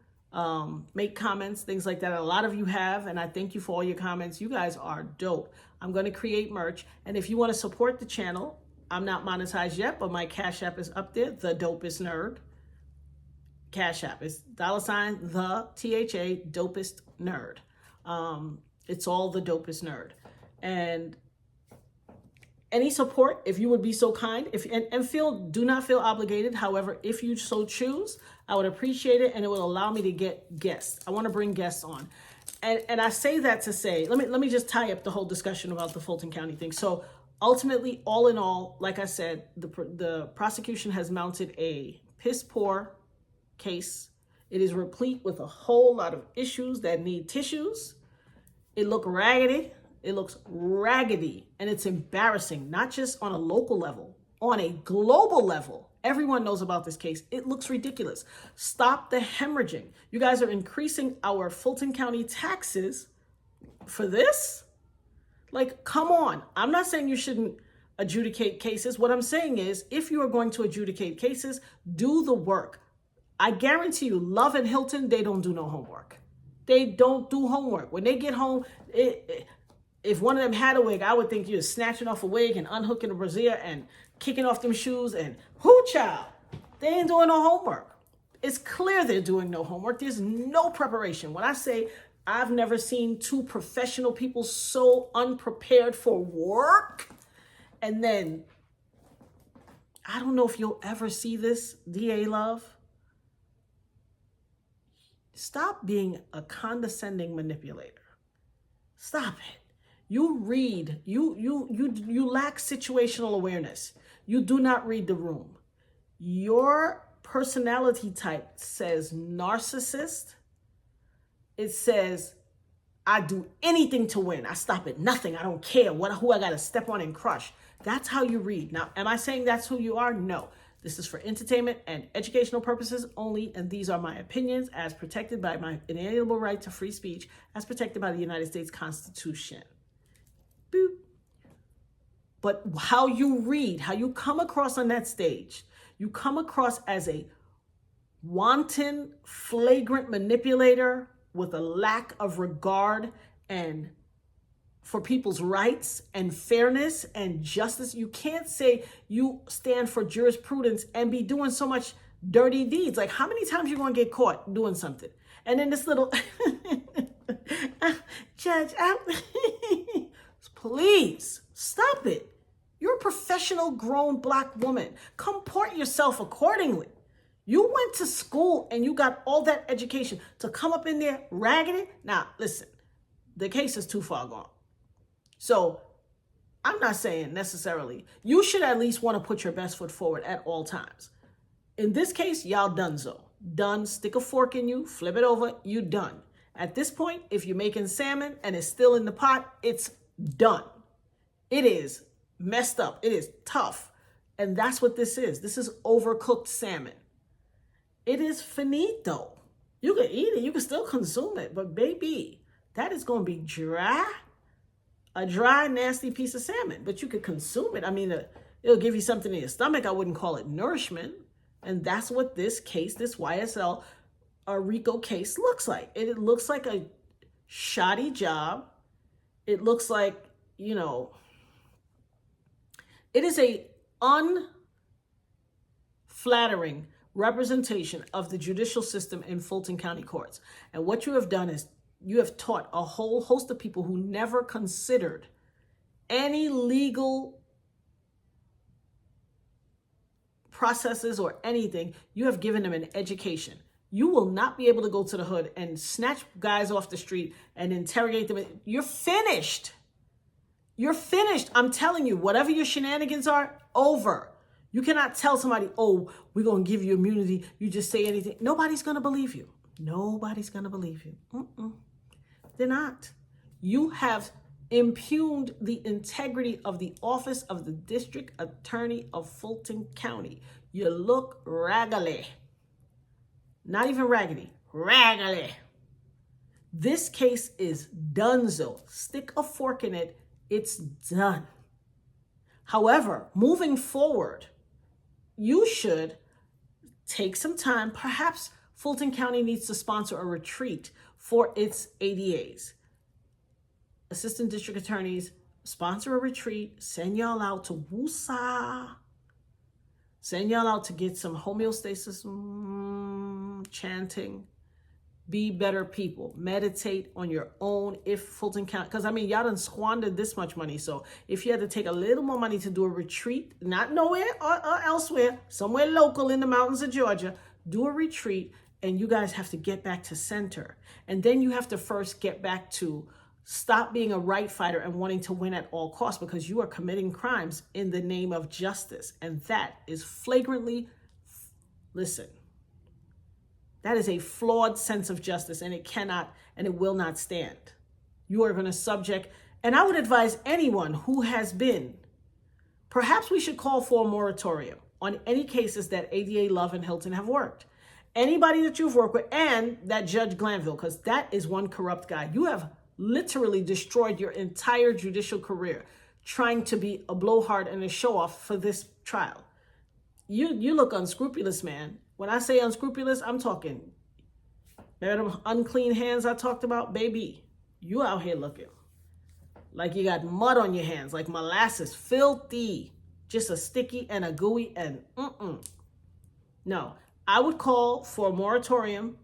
make comments, things like that. A lot of you have, and I thank you for all your comments. You guys are dope. I'm going to create merch, and if you want to support the channel, I'm not monetized yet, but my Cash App is up there, ThaDopestNerd. Cash App is $ the THA Dopest Nerd. It's all The Dopest Nerd. And any support, if you would be so kind, do not feel obligated. However, if you so choose, I would appreciate it, and it will allow me to get guests. I want to bring guests on. And I say that to say, let me just tie up the whole discussion about the Fulton County thing. So ultimately, all in all, like I said, the prosecution has mounted a piss poor case. It is replete with a whole lot of issues that need tissues. It looks raggedy. It looks raggedy, and it's embarrassing, not just on a local level, on a global level. Everyone knows about this case. It looks ridiculous. Stop the hemorrhaging. You guys are increasing our Fulton County taxes for this? Like, come on. I'm not saying you shouldn't adjudicate cases. What I'm saying is, if you are going to adjudicate cases, do the work. I guarantee you, Love and Hilton, they don't do no homework. They don't do homework. When they get home, if one of them had a wig, I would think you're snatching off a wig and unhooking a brassiere and kicking off them shoes and whoo child. They ain't doing no homework. It's clear they're doing no homework. There's no preparation. When I say I've never seen two professional people so unprepared for work, and then I don't know if you'll ever see this, DA Love. Stop being a condescending manipulator. Stop it. You read, you lack situational awareness. You do not read the room. Your personality type says narcissist. It says, I do anything to win. I stop at nothing. I don't care who I got to step on and crush. That's how you read. Now, am I saying that's who you are? No. This is for entertainment and educational purposes only, and these are my opinions as protected by my inalienable right to free speech, as protected by the United States Constitution. Boop. But how you read, how you come across on that stage, you come across as a wanton, flagrant manipulator with a lack of regard and for people's rights and fairness and justice. You can't say you stand for jurisprudence and be doing so much dirty deeds. Like, how many times you going to get caught doing something? And then this little judge, please stop it. You're a professional grown Black woman. Comport yourself accordingly. You went to school and you got all that education to come up in there raggedy. Now, listen, the case is too far gone. So I'm not saying necessarily, you should at least want to put your best foot forward at all times. In this case, y'all donezo. Done, stick a fork in you, flip it over, you done. At this point, if you're making salmon and it's still in the pot, it's done. It is messed up. It is tough. And that's what this is. This is overcooked salmon. It is finito. You can eat it. You can still consume it. But baby, that is going to be dry. A dry, nasty piece of salmon, but you could consume it. I mean, it'll give you something in your stomach. I wouldn't call it nourishment. And that's what this case, this YSL RICO case looks like. It looks like a shoddy job. It looks like, it is a unflattering representation of the judicial system in Fulton County courts. And what you have done is you have taught a whole host of people who never considered any legal processes or anything. You have given them an education. You will not be able to go to the hood and snatch guys off the street and interrogate them. You're finished. You're finished. I'm telling you, whatever your shenanigans are, over. You cannot tell somebody, oh, we're going to give you immunity. You just say anything. Nobody's going to believe you. Nobody's going to believe you. They're not. You have impugned the integrity of the office of the district attorney of Fulton County. You look raggedy. Not even raggedy, raggedy. This case is donezo. Stick a fork in it, it's done. However, moving forward, you should take some time. Perhaps Fulton County needs to sponsor a retreat for its ADAs. Assistant district attorneys, sponsor a retreat, send y'all out to Wusa. Send y'all out to get some homeostasis, chanting. Be better people. Meditate on your own. If Fulton County, because I mean, y'all done squandered this much money. So if you had to take a little more money to do a retreat, not nowhere or elsewhere, somewhere local in the mountains of Georgia, do a retreat, and you guys have to get back to center. And then you have to first get back to stop being a right fighter and wanting to win at all costs, because you are committing crimes in the name of justice. And that is flagrantly, listen, that is a flawed sense of justice, and it cannot and it will not stand. You are going to subject, and I would advise anyone who has been, perhaps we should call for a moratorium on any cases that ADA Love and Hilton have worked. Anybody that you've worked with, and that Judge Glanville, because that is one corrupt guy. You have literally destroyed your entire judicial career trying to be a blowhard and a show-off for this trial. You look unscrupulous, man. When I say unscrupulous, I'm talking, remember them unclean hands I talked about? Baby, you out here looking like you got mud on your hands, like molasses, filthy, just a sticky and a gooey and No, I would call for a moratorium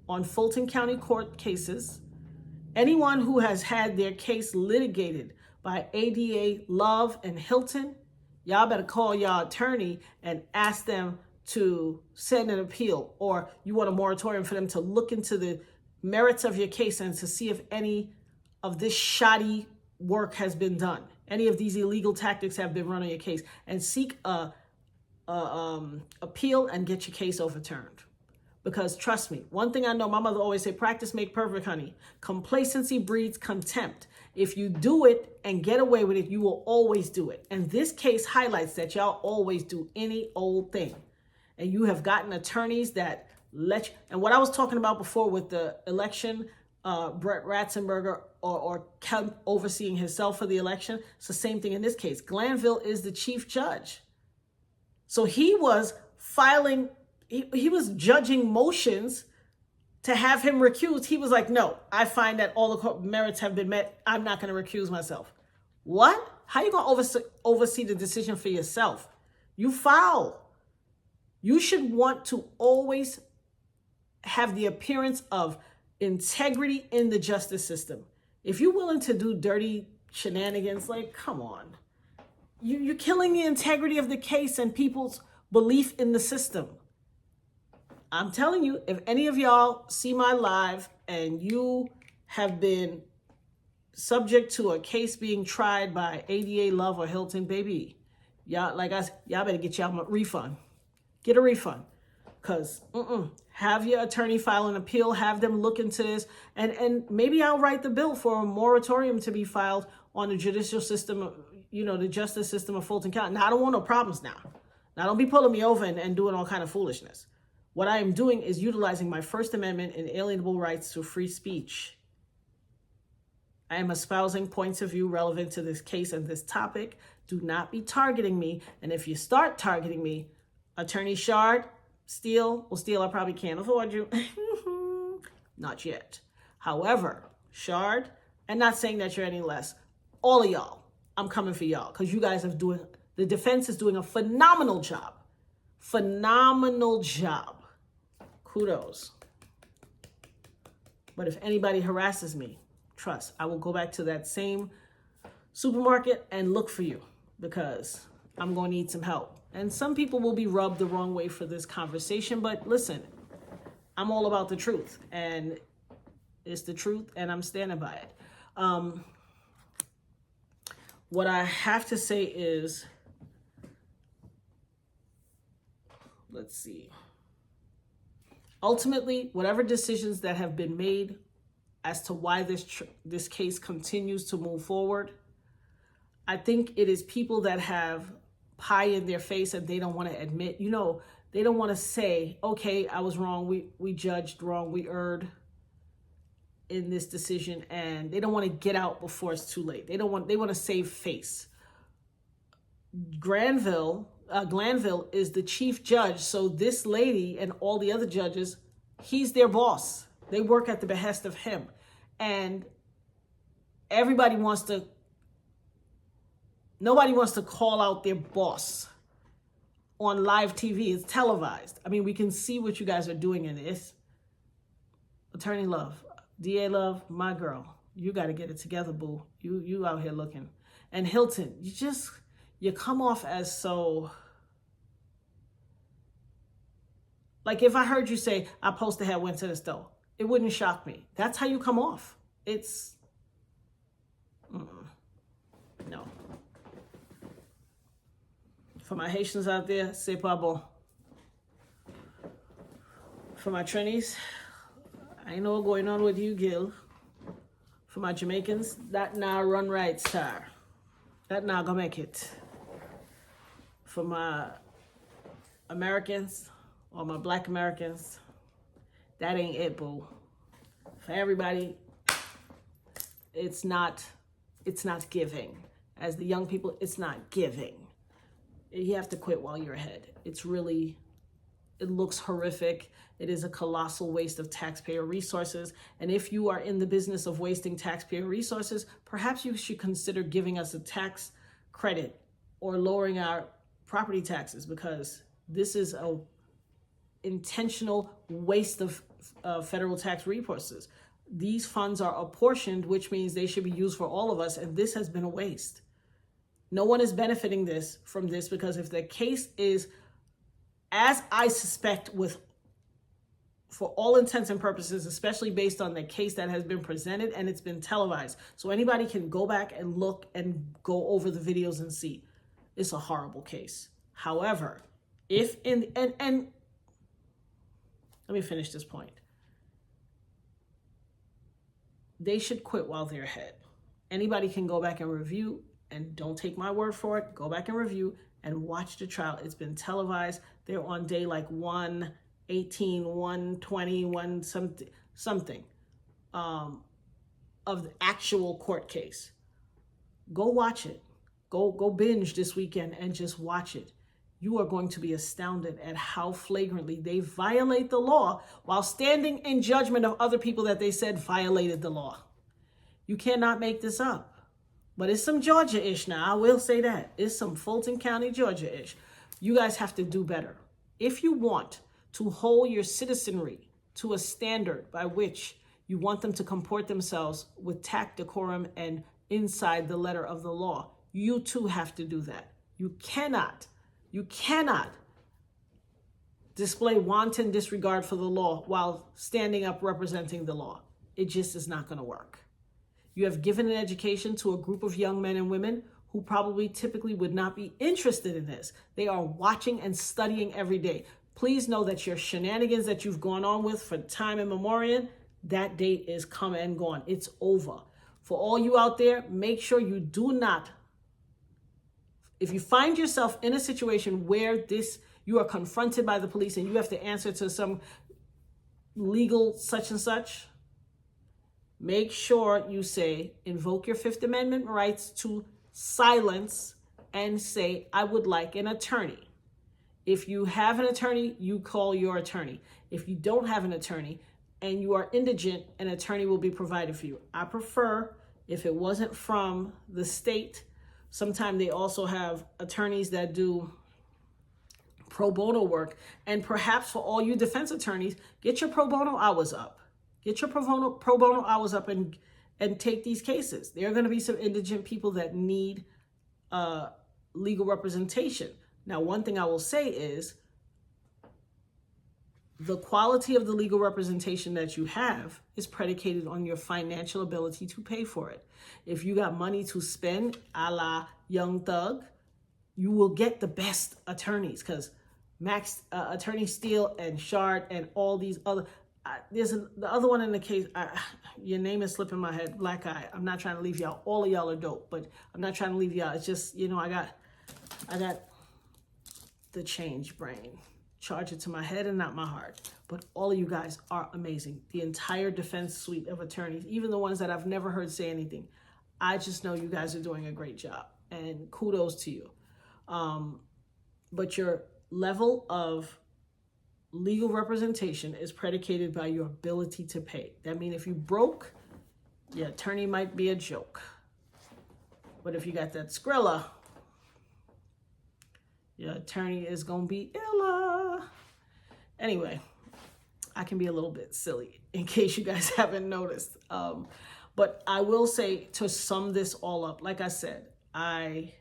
on Fulton County court cases. Anyone who has had their case litigated by ADA Love and Hilton, y'all better call y'all attorney and ask them to send an appeal, or you want a moratorium for them to look into the merits of your case and to see if any of this shoddy work has been done, any of these illegal tactics have been run on your case, and seek a appeal and get your case overturned. Because trust me, one thing I know, my mother always said, practice make perfect, honey. Complacency breeds contempt. If you do it and get away with it, you will always do it. And this case highlights that y'all always do any old thing. And you have gotten attorneys that let you, and what I was talking about before with the election, Brett Ratzenberger or Kemp overseeing himself for the election, it's the same thing in this case. Glanville is the chief judge. So he was filing, he was judging motions to have him recused. He was like, no, I find that all the merits have been met. I'm not going to recuse myself. What? How you going to oversee the decision for yourself? You foul. You should want to always have the appearance of integrity in the justice system. If you're willing to do dirty shenanigans, like, come on. You're killing the integrity of the case and people's belief in the system. I'm telling you, if any of y'all see my live and you have been subject to a case being tried by ADA Love or Hilton, baby, y'all, like I said, y'all better get y'all a refund. Get a refund. Because have your attorney file an appeal, have them look into this, and maybe I'll write the bill for a moratorium to be filed on the judicial system, the justice system of Fulton County. Now, I don't want no problems now. Now, don't be pulling me over and doing all kind of foolishness. What I am doing is utilizing my First Amendment and inalienable rights to free speech. I am espousing points of view relevant to this case and this topic. Do not be targeting me. And if you start targeting me, Attorney Shard, Steele, I probably can't afford you. Not yet. However, Shard, and not saying that you're any less, all of y'all, I'm coming for y'all because you guys the defense is doing a phenomenal job. Phenomenal job. Kudos. But if anybody harasses me, trust, I will go back to that same supermarket and look for you because I'm going to need some help. And some people will be rubbed the wrong way for this conversation, but listen, I'm all about the truth, and it's the truth, and I'm standing by it. What I have to say is, let's see. Ultimately, whatever decisions that have been made as to why this case continues to move forward. I think it is people that have pie in their face and they don't want to admit, they don't want to say, okay, I was wrong. We judged wrong. We erred in this decision, and they don't want to get out before it's too late. They want to save face. Glanville is the chief judge. So this lady and all the other judges, he's their boss. They work at the behest of him. And nobody wants to call out their boss on live TV. It's televised. I mean, we can see what you guys are doing in this. Attorney Love, DA Love, my girl, you got to get it together, boo. You out here looking. And Hilton, you come off as so... Like if I heard you say, I supposed to have went to the store, it wouldn't shock me. That's how you come off. It's... No. For my Haitians out there, c'est pas bon. For my Trinis, I know what's going on with you, Gil. For my Jamaicans, that nah run right, sir. That nah gonna make it. For my Americans, or my Black Americans, that ain't it, boo. For everybody, it's not giving. As the young people, it's not giving. You have to quit while you're ahead. It looks horrific. It is a colossal waste of taxpayer resources. And if you are in the business of wasting taxpayer resources, perhaps you should consider giving us a tax credit or lowering our property taxes, because this is a intentional waste of federal tax resources. These funds are apportioned, which means they should be used for all of us, and this has been a waste. No one is benefiting from this, because if the case is, as I suspect, for all intents and purposes, especially based on the case that has been presented and it's been televised, so anybody can go back and look and go over the videos and see, it's a horrible case. However, and let me finish this point. They should quit while they're ahead. Anybody can go back and review, and don't take my word for it. Go back and review and watch the trial. It's been televised. They're on day like 118, 120, something of the actual court case. Go watch it. Go binge this weekend and just watch it. You are going to be astounded at how flagrantly they violate the law while standing in judgment of other people that they said violated the law. You cannot make this up. But it's some Georgia-ish now. I will say that. It's some Fulton County, Georgia-ish. You guys have to do better. If you want to hold your citizenry to a standard by which you want them to comport themselves with tact, decorum, and inside the letter of the law, you too have to do that. You cannot display wanton disregard for the law while standing up representing the law. It just is not going to work. You have given an education to a group of young men and women who probably typically would not be interested in this. They are watching and studying every day. Please know that your shenanigans that you've gone on with for time immemorial, that date is come and gone. It's over. For all you out there, make sure you do not. If you find yourself in a situation where you are confronted by the police and you have to answer to some legal such and such, make sure you say, invoke your Fifth Amendment rights to silence and say, I would like an attorney. If you have an attorney, you call your attorney. If you don't have an attorney and you are indigent, an attorney will be provided for you. I prefer, if it wasn't from the state, sometimes they also have attorneys that do pro bono work. And perhaps for all you defense attorneys, get your pro bono hours up. Get your pro bono hours up and take these cases. There are going to be some indigent people that need legal representation. Now, one thing I will say is the quality of the legal representation that you have is predicated on your financial ability to pay for it. If you got money to spend, a la Young Thug, you will get the best attorneys, because Attorney Steele and Shard and all these other, the other one in the case, your name is slipping my head, Black Eye. I'm not trying to leave y'all. All of y'all are dope, but I'm not trying to leave y'all. It's just, you know, I got the change brain. Charge it to my head and not my heart. But all of you guys are amazing. The entire defense suite of attorneys, even the ones that I've never heard say anything. I just know you guys are doing a great job, and kudos to you. But your level of legal representation is predicated by your ability to pay. That means if you broke, your attorney might be a joke. But if you got that Skrilla, your attorney is going to be illa. Anyway, I can be a little bit silly in case you guys haven't noticed. But I will say, to sum this all up, like I said, I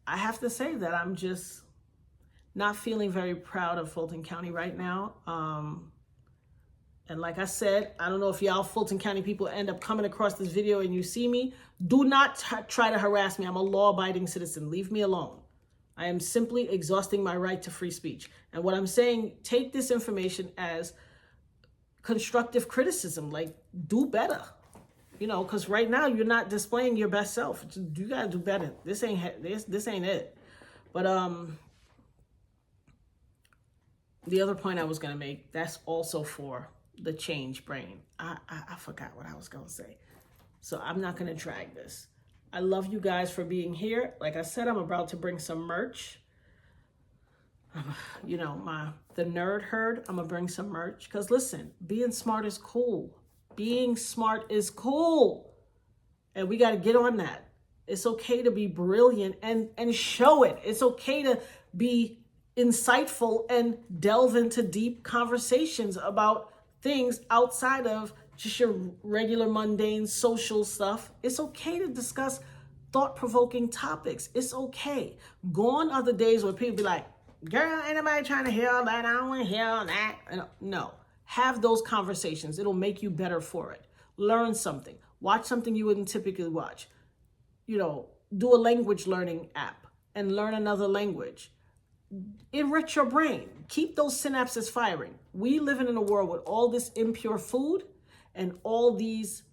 have to say that I'm just not feeling very proud of Fulton County right now. And like I said, I don't know if y'all Fulton County people end up coming across this video and you see me. Do not try to harass me. I'm a law-abiding citizen. Leave me alone. I am simply exhausting my right to free speech. And what I'm saying, take this information as constructive criticism. Like, do better. You know, because right now you're not displaying your best self. You gotta do better. This ain't it. But the other point I was gonna make, that's also for the change brain. I forgot what I was gonna say. So I'm not gonna drag this. I love you guys for being here. Like I said, I'm about to bring some merch. You know, the nerd herd, I'm gonna bring some merch. Because listen, being smart is cool. Being smart is cool. And we gotta get on that. It's okay to be brilliant and show it. It's okay to be insightful and delve into deep conversations about things outside of just your regular mundane social stuff. It's okay to discuss thought-provoking topics. It's okay. Gone are the days where people be like, girl, ain't nobody trying to hear all that. I don't want to hear all that. No. Have those conversations. It'll make you better for it. Learn something. Watch something you wouldn't typically watch. You know, do a language learning app and learn another language. Enrich your brain. Keep those synapses firing. We living in a world with all this impure food and all these,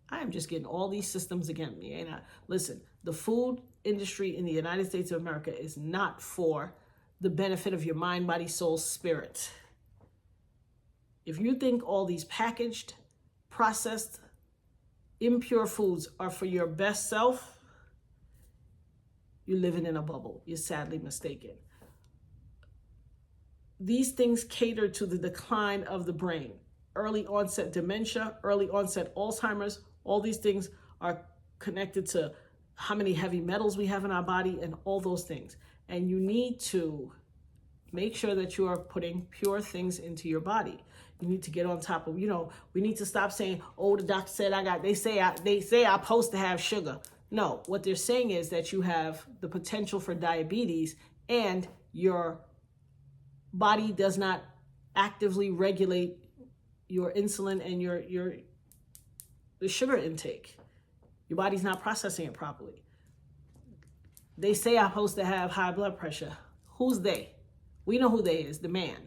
I am just getting all these systems against me, ain't I? Listen, the food industry in the United States of America is not for the benefit of your mind, body, soul, spirit. If you think all these packaged, processed, impure foods are for your best self, you're living in a bubble. You're sadly mistaken. These things cater to the decline of the brain. Early onset dementia, early onset Alzheimer's, all these things are connected to how many heavy metals we have in our body and all those things. And you need to make sure that you are putting pure things into your body. You need to get on top of, you know, we need to stop saying, oh, the doctor said they say I'm supposed to have sugar. No, what they're saying is that you have the potential for diabetes and your body does not actively regulate your insulin and the sugar intake. Your body's not processing it properly. They say I'm supposed to have high blood pressure. Who's they? We know who they is, the man,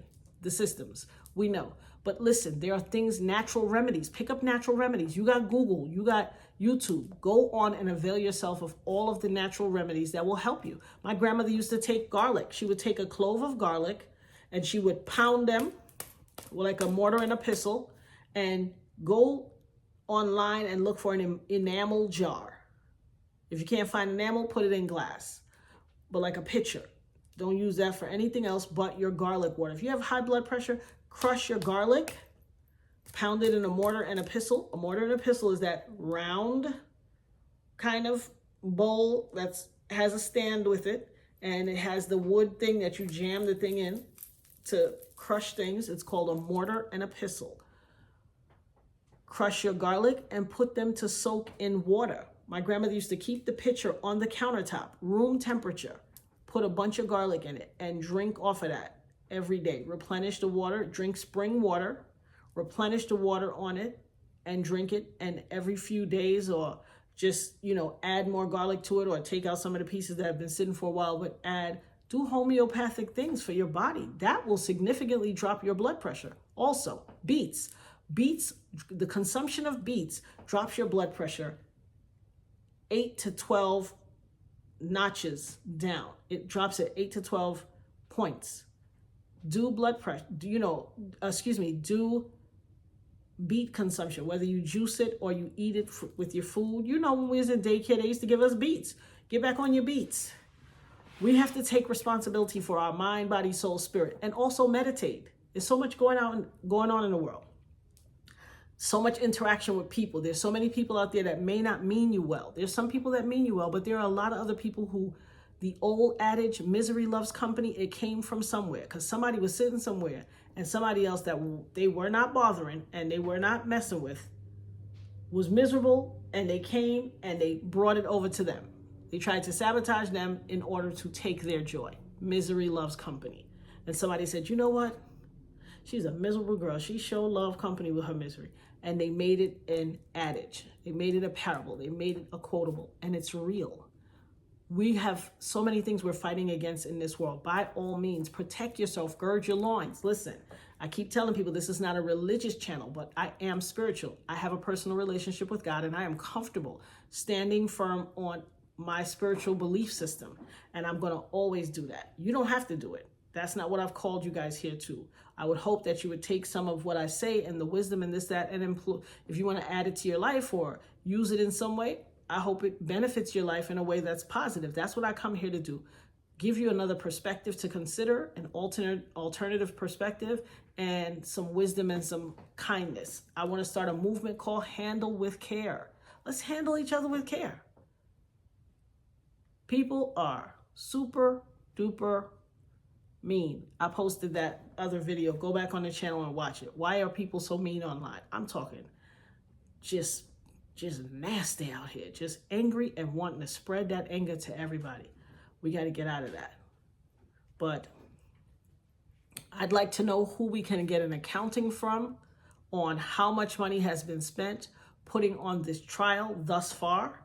the systems. We know. But listen, there are things, natural remedies. Pick up natural remedies. You got Google, you got YouTube. Go on and avail yourself of all of the natural remedies that will help you. My grandmother used to take garlic. She would take a clove of garlic and she would pound them with like a mortar and a pestle and go online and look for an enamel jar. If you can't find enamel, put it in glass, but like a pitcher. Don't use that for anything else but your garlic water. If you have high blood pressure, crush your garlic, pound it in a mortar and a pestle. A mortar and a pestle is that round kind of bowl that has a stand with it, and it has the wood thing that you jam the thing in to crush things. It's called a mortar and a pestle. Crush your garlic and put them to soak in water. My grandmother used to keep the pitcher on the countertop, room temperature, put a bunch of garlic in it and drink off of that every day. Replenish the water, drink spring water, replenish the water on it and drink it. And every few days, or just, add more garlic to it, or take out some of the pieces that have been sitting for a while, but add Do homeopathic things for your body. That will significantly drop your blood pressure. Also, beets. Beets, the consumption of beets drops your blood pressure 8 to 12 notches down. It drops it 8 to 12 points. Do beet consumption, whether you juice it or you eat it with your food. You know, when we was in daycare, they used to give us beets. Get back on your beets. We have to take responsibility for our mind, body, soul, spirit, and also meditate. There's so much going on in the world. So much interaction with people. There's so many people out there that may not mean you well. There's some people that mean you well, but there are a lot of other people who, the old adage, misery loves company, it came from somewhere, because somebody was sitting somewhere and somebody else that they were not bothering and they were not messing with was miserable, and they came and they brought it over to them. They tried to sabotage them in order to take their joy. Misery loves company. And somebody said, you know what? She's a miserable girl. She sure love company with her misery. And they made it an adage. They made it a parable. They made it a quotable. And it's real. We have so many things we're fighting against in this world. By all means, protect yourself. Gird your loins. Listen, I keep telling people this is not a religious channel, but I am spiritual. I have a personal relationship with God, and I am comfortable standing firm on my spiritual belief system. And I'm going to always do that. You don't have to do it. That's not what I've called you guys here to. I would hope that you would take some of what I say and the wisdom and this, that, and if you want to add it to your life or use it in some way, I hope it benefits your life in a way that's positive. That's what I come here to do. Give you another perspective to consider, an alternative perspective, and some wisdom and some kindness. I want to start a movement called Handle with Care. Let's handle each other with care. People are super duper mean. I posted that other video. Go back on the channel and watch it. Why are people so mean online? I'm talking just nasty out here, just angry and wanting to spread that anger to everybody. We got to get out of that. But I'd like to know who we can get an accounting from on how much money has been spent putting on this trial thus far,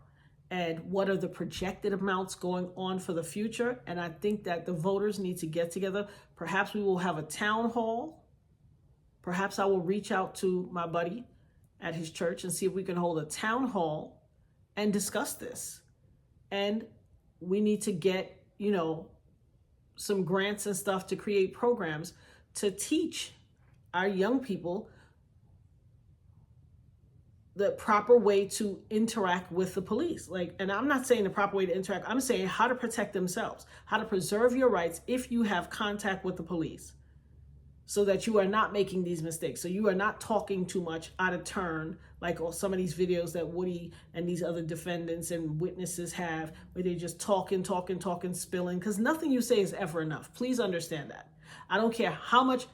and what are the projected amounts going on for the future. And I think that the voters need to get together. Perhaps we will have a town hall. Perhaps I will reach out to my buddy at his church and see if we can hold a town hall and discuss this. And we need to get, some grants and stuff to create programs to teach our young people the proper way to interact with the police. And I'm not saying the proper way to interact. I'm saying how to protect themselves, how to preserve your rights if you have contact with the police, so that you are not making these mistakes. So you are not talking too much out of turn, like some of these videos that Woody and these other defendants and witnesses have, where they're just talking, spilling, because nothing you say is ever enough. Please understand that. I don't care how much.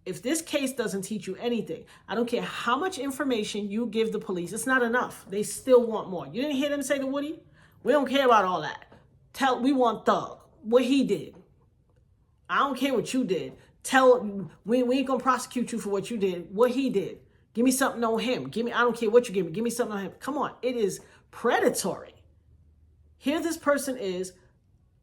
If this case doesn't teach you anything, I don't care how much information you give the police, it's not enough. They still want more. You didn't hear them say to Woody, we don't care about all that. We want Thug, what he did. I don't care what you did. We ain't gonna prosecute you for what you did, what he did. Give me something on him. I don't care what you give me something on him. Come on, it is predatory. Here this person is,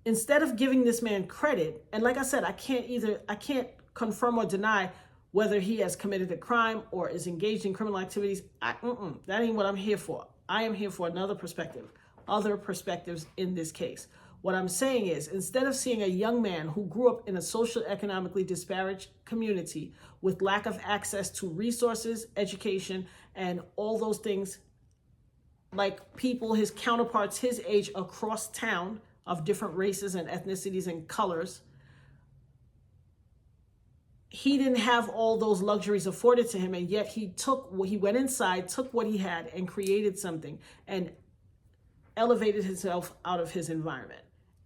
instead of giving this man credit, and like I said, I can't confirm or deny whether he has committed a crime or is engaged in criminal activities. That ain't what I'm here for. I am here for another perspective, other perspectives in this case. What I'm saying is, instead of seeing a young man who grew up in a socio-economically disparate community with lack of access to resources, education, and all those things, like people, his counterparts, his age across town of different races and ethnicities and colors, he didn't have all those luxuries afforded to him, and yet he went inside, took what he had, and created something, and elevated himself out of his environment,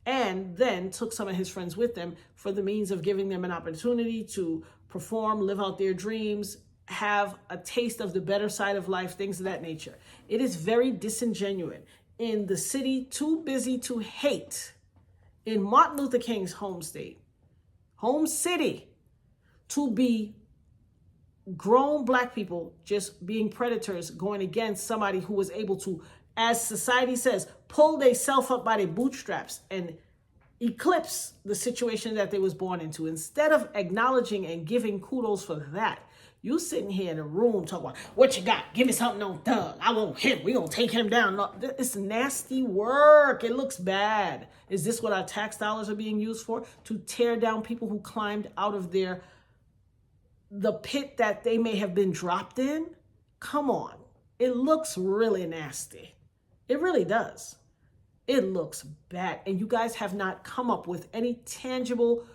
and then took some of his friends with them for the means of giving them an opportunity to perform, live out their dreams, have a taste of the better side of life, things of that nature. It is very disingenuous in the city too busy to hate, in Martin Luther King's home city, to be grown Black people just being predators, going against somebody who was able to, as society says, pull themselves up by their bootstraps and eclipse the situation that they was born into. Instead of acknowledging and giving kudos for that, you sitting here in the room talking about, what you got? Give me something on Thug. I want him. We gonna take him down. No, it's nasty work. It looks bad. Is this what our tax dollars are being used for? To tear down people who climbed out of the pit that they may have been dropped in? Come on. It looks really nasty. It really does. It looks bad. And you guys have not come up with any tangible,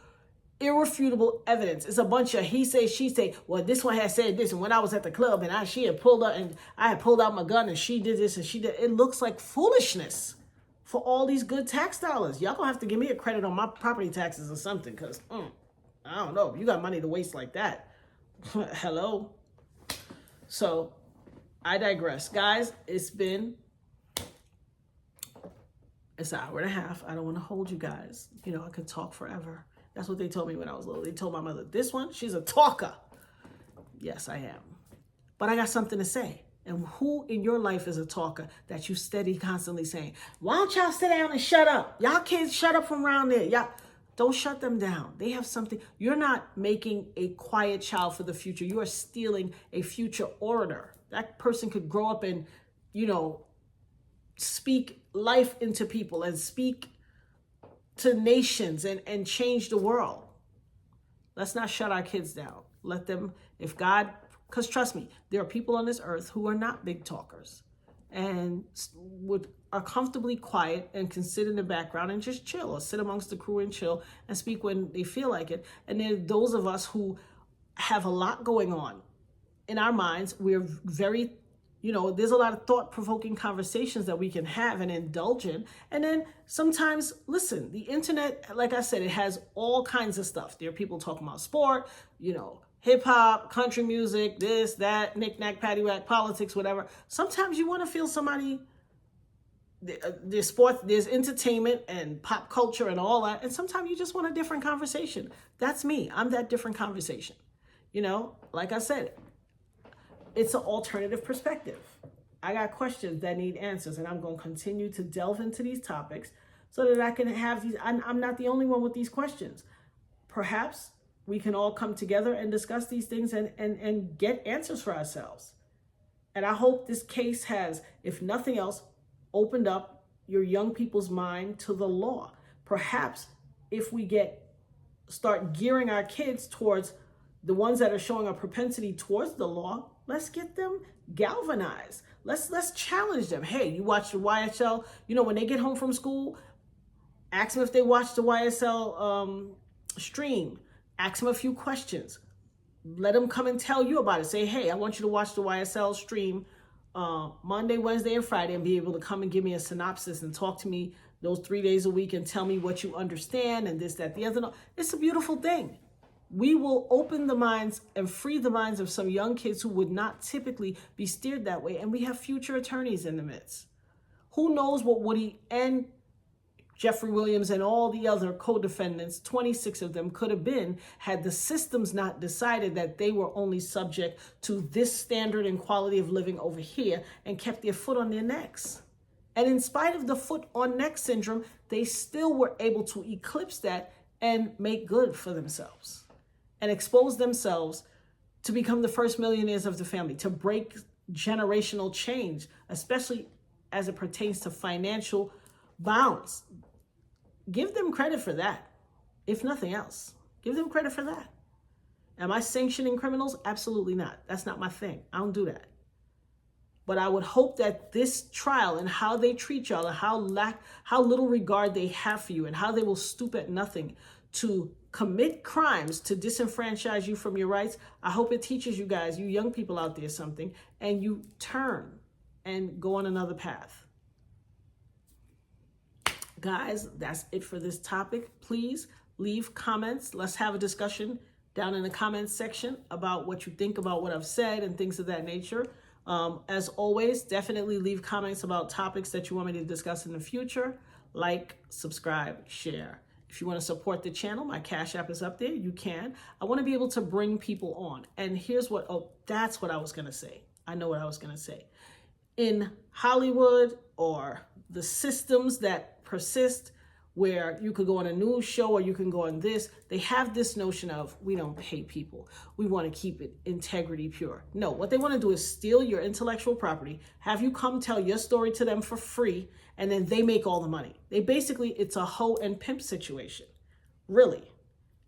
irrefutable evidence. It's a bunch of he say, she say. Well, this one has said this, and when I was at the club and she had pulled up and I had pulled out my gun and she did this and she did. It looks like foolishness for all these good tax dollars. Y'all gonna have to give me a credit on my property taxes or something, because I don't know. You got money to waste like that. Hello. So I digress. Guys, it's an hour and a half. I don't want to hold you guys. You know, I could talk forever. That's what they told me when I was little. They told my mother, this one, she's a talker. Yes, I am. But I got something to say. And who in your life is a talker that you steady constantly saying, why don't y'all sit down and shut up? Y'all kids shut up from around there. Y'all don't shut them down. They have something. You're not making a quiet child for the future. You are stealing a future orator. That person could grow up and, you know, speak life into people and speak to nations and change the world. Let's not shut our kids down. Let them, if God, because trust me, there are people on this earth who are not big talkers and are comfortably quiet and can sit in the background and just chill, or sit amongst the crew and chill and speak when they feel like it. And there are those of us who have a lot going on in our minds. We're very, you know, there's a lot of thought-provoking conversations that we can have and indulge in. And then sometimes, listen, the internet, like I said, it has all kinds of stuff. There are people talking about sport, you know, hip-hop, country music, this, that, knick-knack, paddywhack, politics, whatever. Sometimes you want to feel somebody, there's sport, there's entertainment and pop culture and all that. And sometimes you just want a different conversation. That's me. I'm that different conversation. You know, like I said, it's an alternative perspective. I got questions that need answers, and I'm going to continue to delve into these topics so that I can have these. I'm not the only one with these questions. Perhaps we can all come together and discuss these things and get answers for ourselves. And I hope this case has, if nothing else, opened up your young people's mind to the law. Perhaps if we start gearing our kids towards the ones that are showing a propensity towards the law, let's get them galvanized. Let's challenge them. Hey, you watch the YSL, you know, when they get home from school, ask them if they watch the YSL stream. Ask them a few questions. Let them come and tell you about it. Say, hey, I want you to watch the YSL stream Monday, Wednesday, and Friday, and be able to come and give me a synopsis and talk to me those 3 days a week and tell me what you understand and this, that, the other. No, it's a beautiful thing. We will open the minds and free the minds of some young kids who would not typically be steered that way. And we have future attorneys in the midst. Who knows what Woody and Jeffrey Williams and all the other co-defendants, 26 of them, could have been had the systems not decided that they were only subject to this standard and quality of living over here and kept their foot on their necks. And in spite of the foot on neck syndrome, they still were able to eclipse that and make good for themselves and expose themselves to become the first millionaires of the family, to break generational change, especially as it pertains to financial bounds. Give them credit for that, if nothing else. Give them credit for that. Am I sanctioning criminals? Absolutely not. That's not my thing. I don't do that. But I would hope that this trial and how they treat y'all and how little regard they have for you and how they will stoop at nothing to commit crimes to disenfranchise you from your rights, I hope it teaches you guys, you young people out there, something, and you turn and go on another path. Guys, that's it for this topic. Please leave comments. Let's have a discussion down in the comments section about what you think about what I've said and things of that nature. As always, definitely leave comments about topics that you want me to discuss in the future. Like, subscribe, share. If you want to support the channel, my Cash App is up there. You can. I want to be able to bring people on. And here's what, that's what I was going to say. I know what I was going to say. In Hollywood or the systems that persist, where you could go on a news show or you can go on this. They have this notion of, we don't pay people. We want to keep it integrity pure. No, what they want to do is steal your intellectual property, have you come tell your story to them for free, and then they make all the money. It's a hoe and pimp situation, really.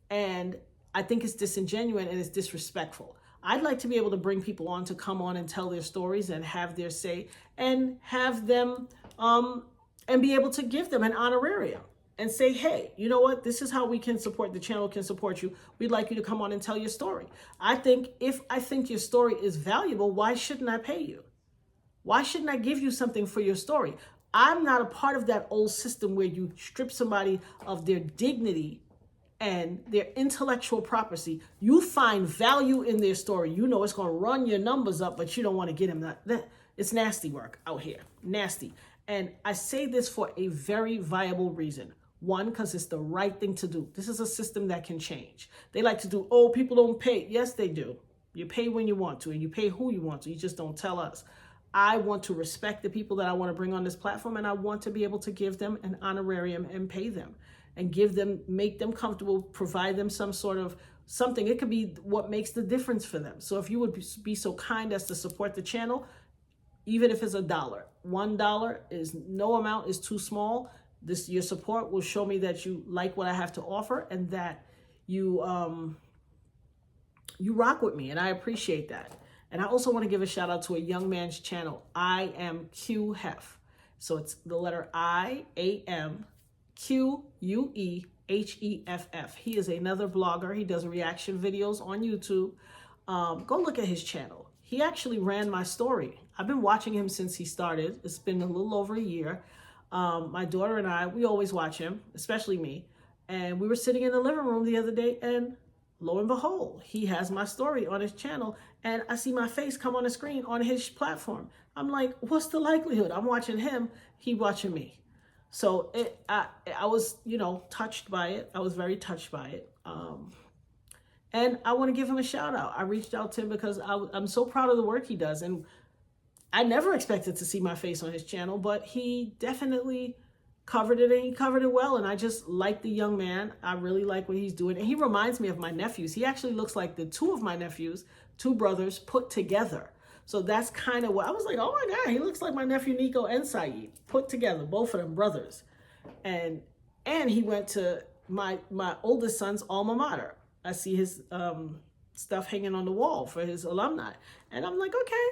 And I think it's disingenuous and it's disrespectful. I'd like to be able to bring people on to come on and tell their stories and have their say and have them, and be able to give them an honorarium and say, hey, you know what? This is how we can support, the channel can support you. We'd like you to come on and tell your story. If I think your story is valuable, why shouldn't I pay you? Why shouldn't I give you something for your story? I'm not a part of that old system where you strip somebody of their dignity and their intellectual property. You find value in their story. You know it's going to run your numbers up, but you don't want to get them that. It's nasty work out here. Nasty. And I say this for a very viable reason. One, because it's the right thing to do. This is a system that can change. They like to do, oh, people don't pay. Yes, they do. You pay when you want to, and you pay who you want to. You just don't tell us. I want to respect the people that I want to bring on this platform, and I want to be able to give them an honorarium and pay them and make them comfortable, provide them some sort of something. It could be what makes the difference for them. So if you would be so kind as to support the channel, even if it's $1, $1 is no amount is too small. Your support will show me that you like what I have to offer and that you rock with me, and I appreciate that. And I also want to give a shout out to a young man's channel. I am QHEF. So it's the letter IAMQUEHEFF. He is another blogger. He does reaction videos on YouTube. Go look at his channel. He actually ran my story. I've been watching him since he started. It's been a little over a year. My daughter and I, we always watch him, especially me. And we were sitting in the living room the other day, and lo and behold, he has my story on his channel, and I see my face come on the screen on his platform. I'm like, what's the likelihood? I'm watching him, he watching me. So I was, touched by it. I was very touched by it. And I want to give him a shout out. I reached out to him because I'm so proud of the work he does. And I never expected to see my face on his channel, but he definitely covered it, and he covered it well. And I just like the young man. I really like what he's doing. And he reminds me of my nephews. He actually looks like the two of my nephews, two brothers put together. So that's kind of what I was like, oh my God, he looks like my nephew Nico and Saeed put together, both of them brothers. And he went to my oldest son's alma mater. I see his stuff hanging on the wall for his alumni. And I'm like, okay,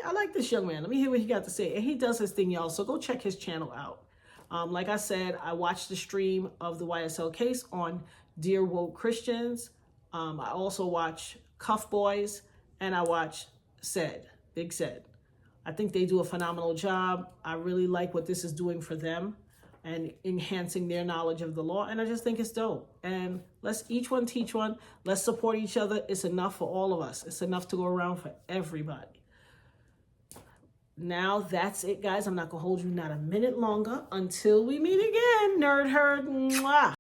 I like this young man. Let me hear what he got to say. And he does his thing, y'all. So go check his channel out. Like I said, I watched the stream of the YSL case on Dear Woke Christians. I also watch Cuff Boys, and I watch Big Said. I think they do a phenomenal job. I really like what this is doing for them and enhancing their knowledge of the law. And I just think it's dope. And let's each one teach one. Let's support each other. It's enough for all of us. It's enough to go around for everybody. Now that's it, guys. I'm not going to hold you not a minute longer until we meet again. Nerd herd. Mwah.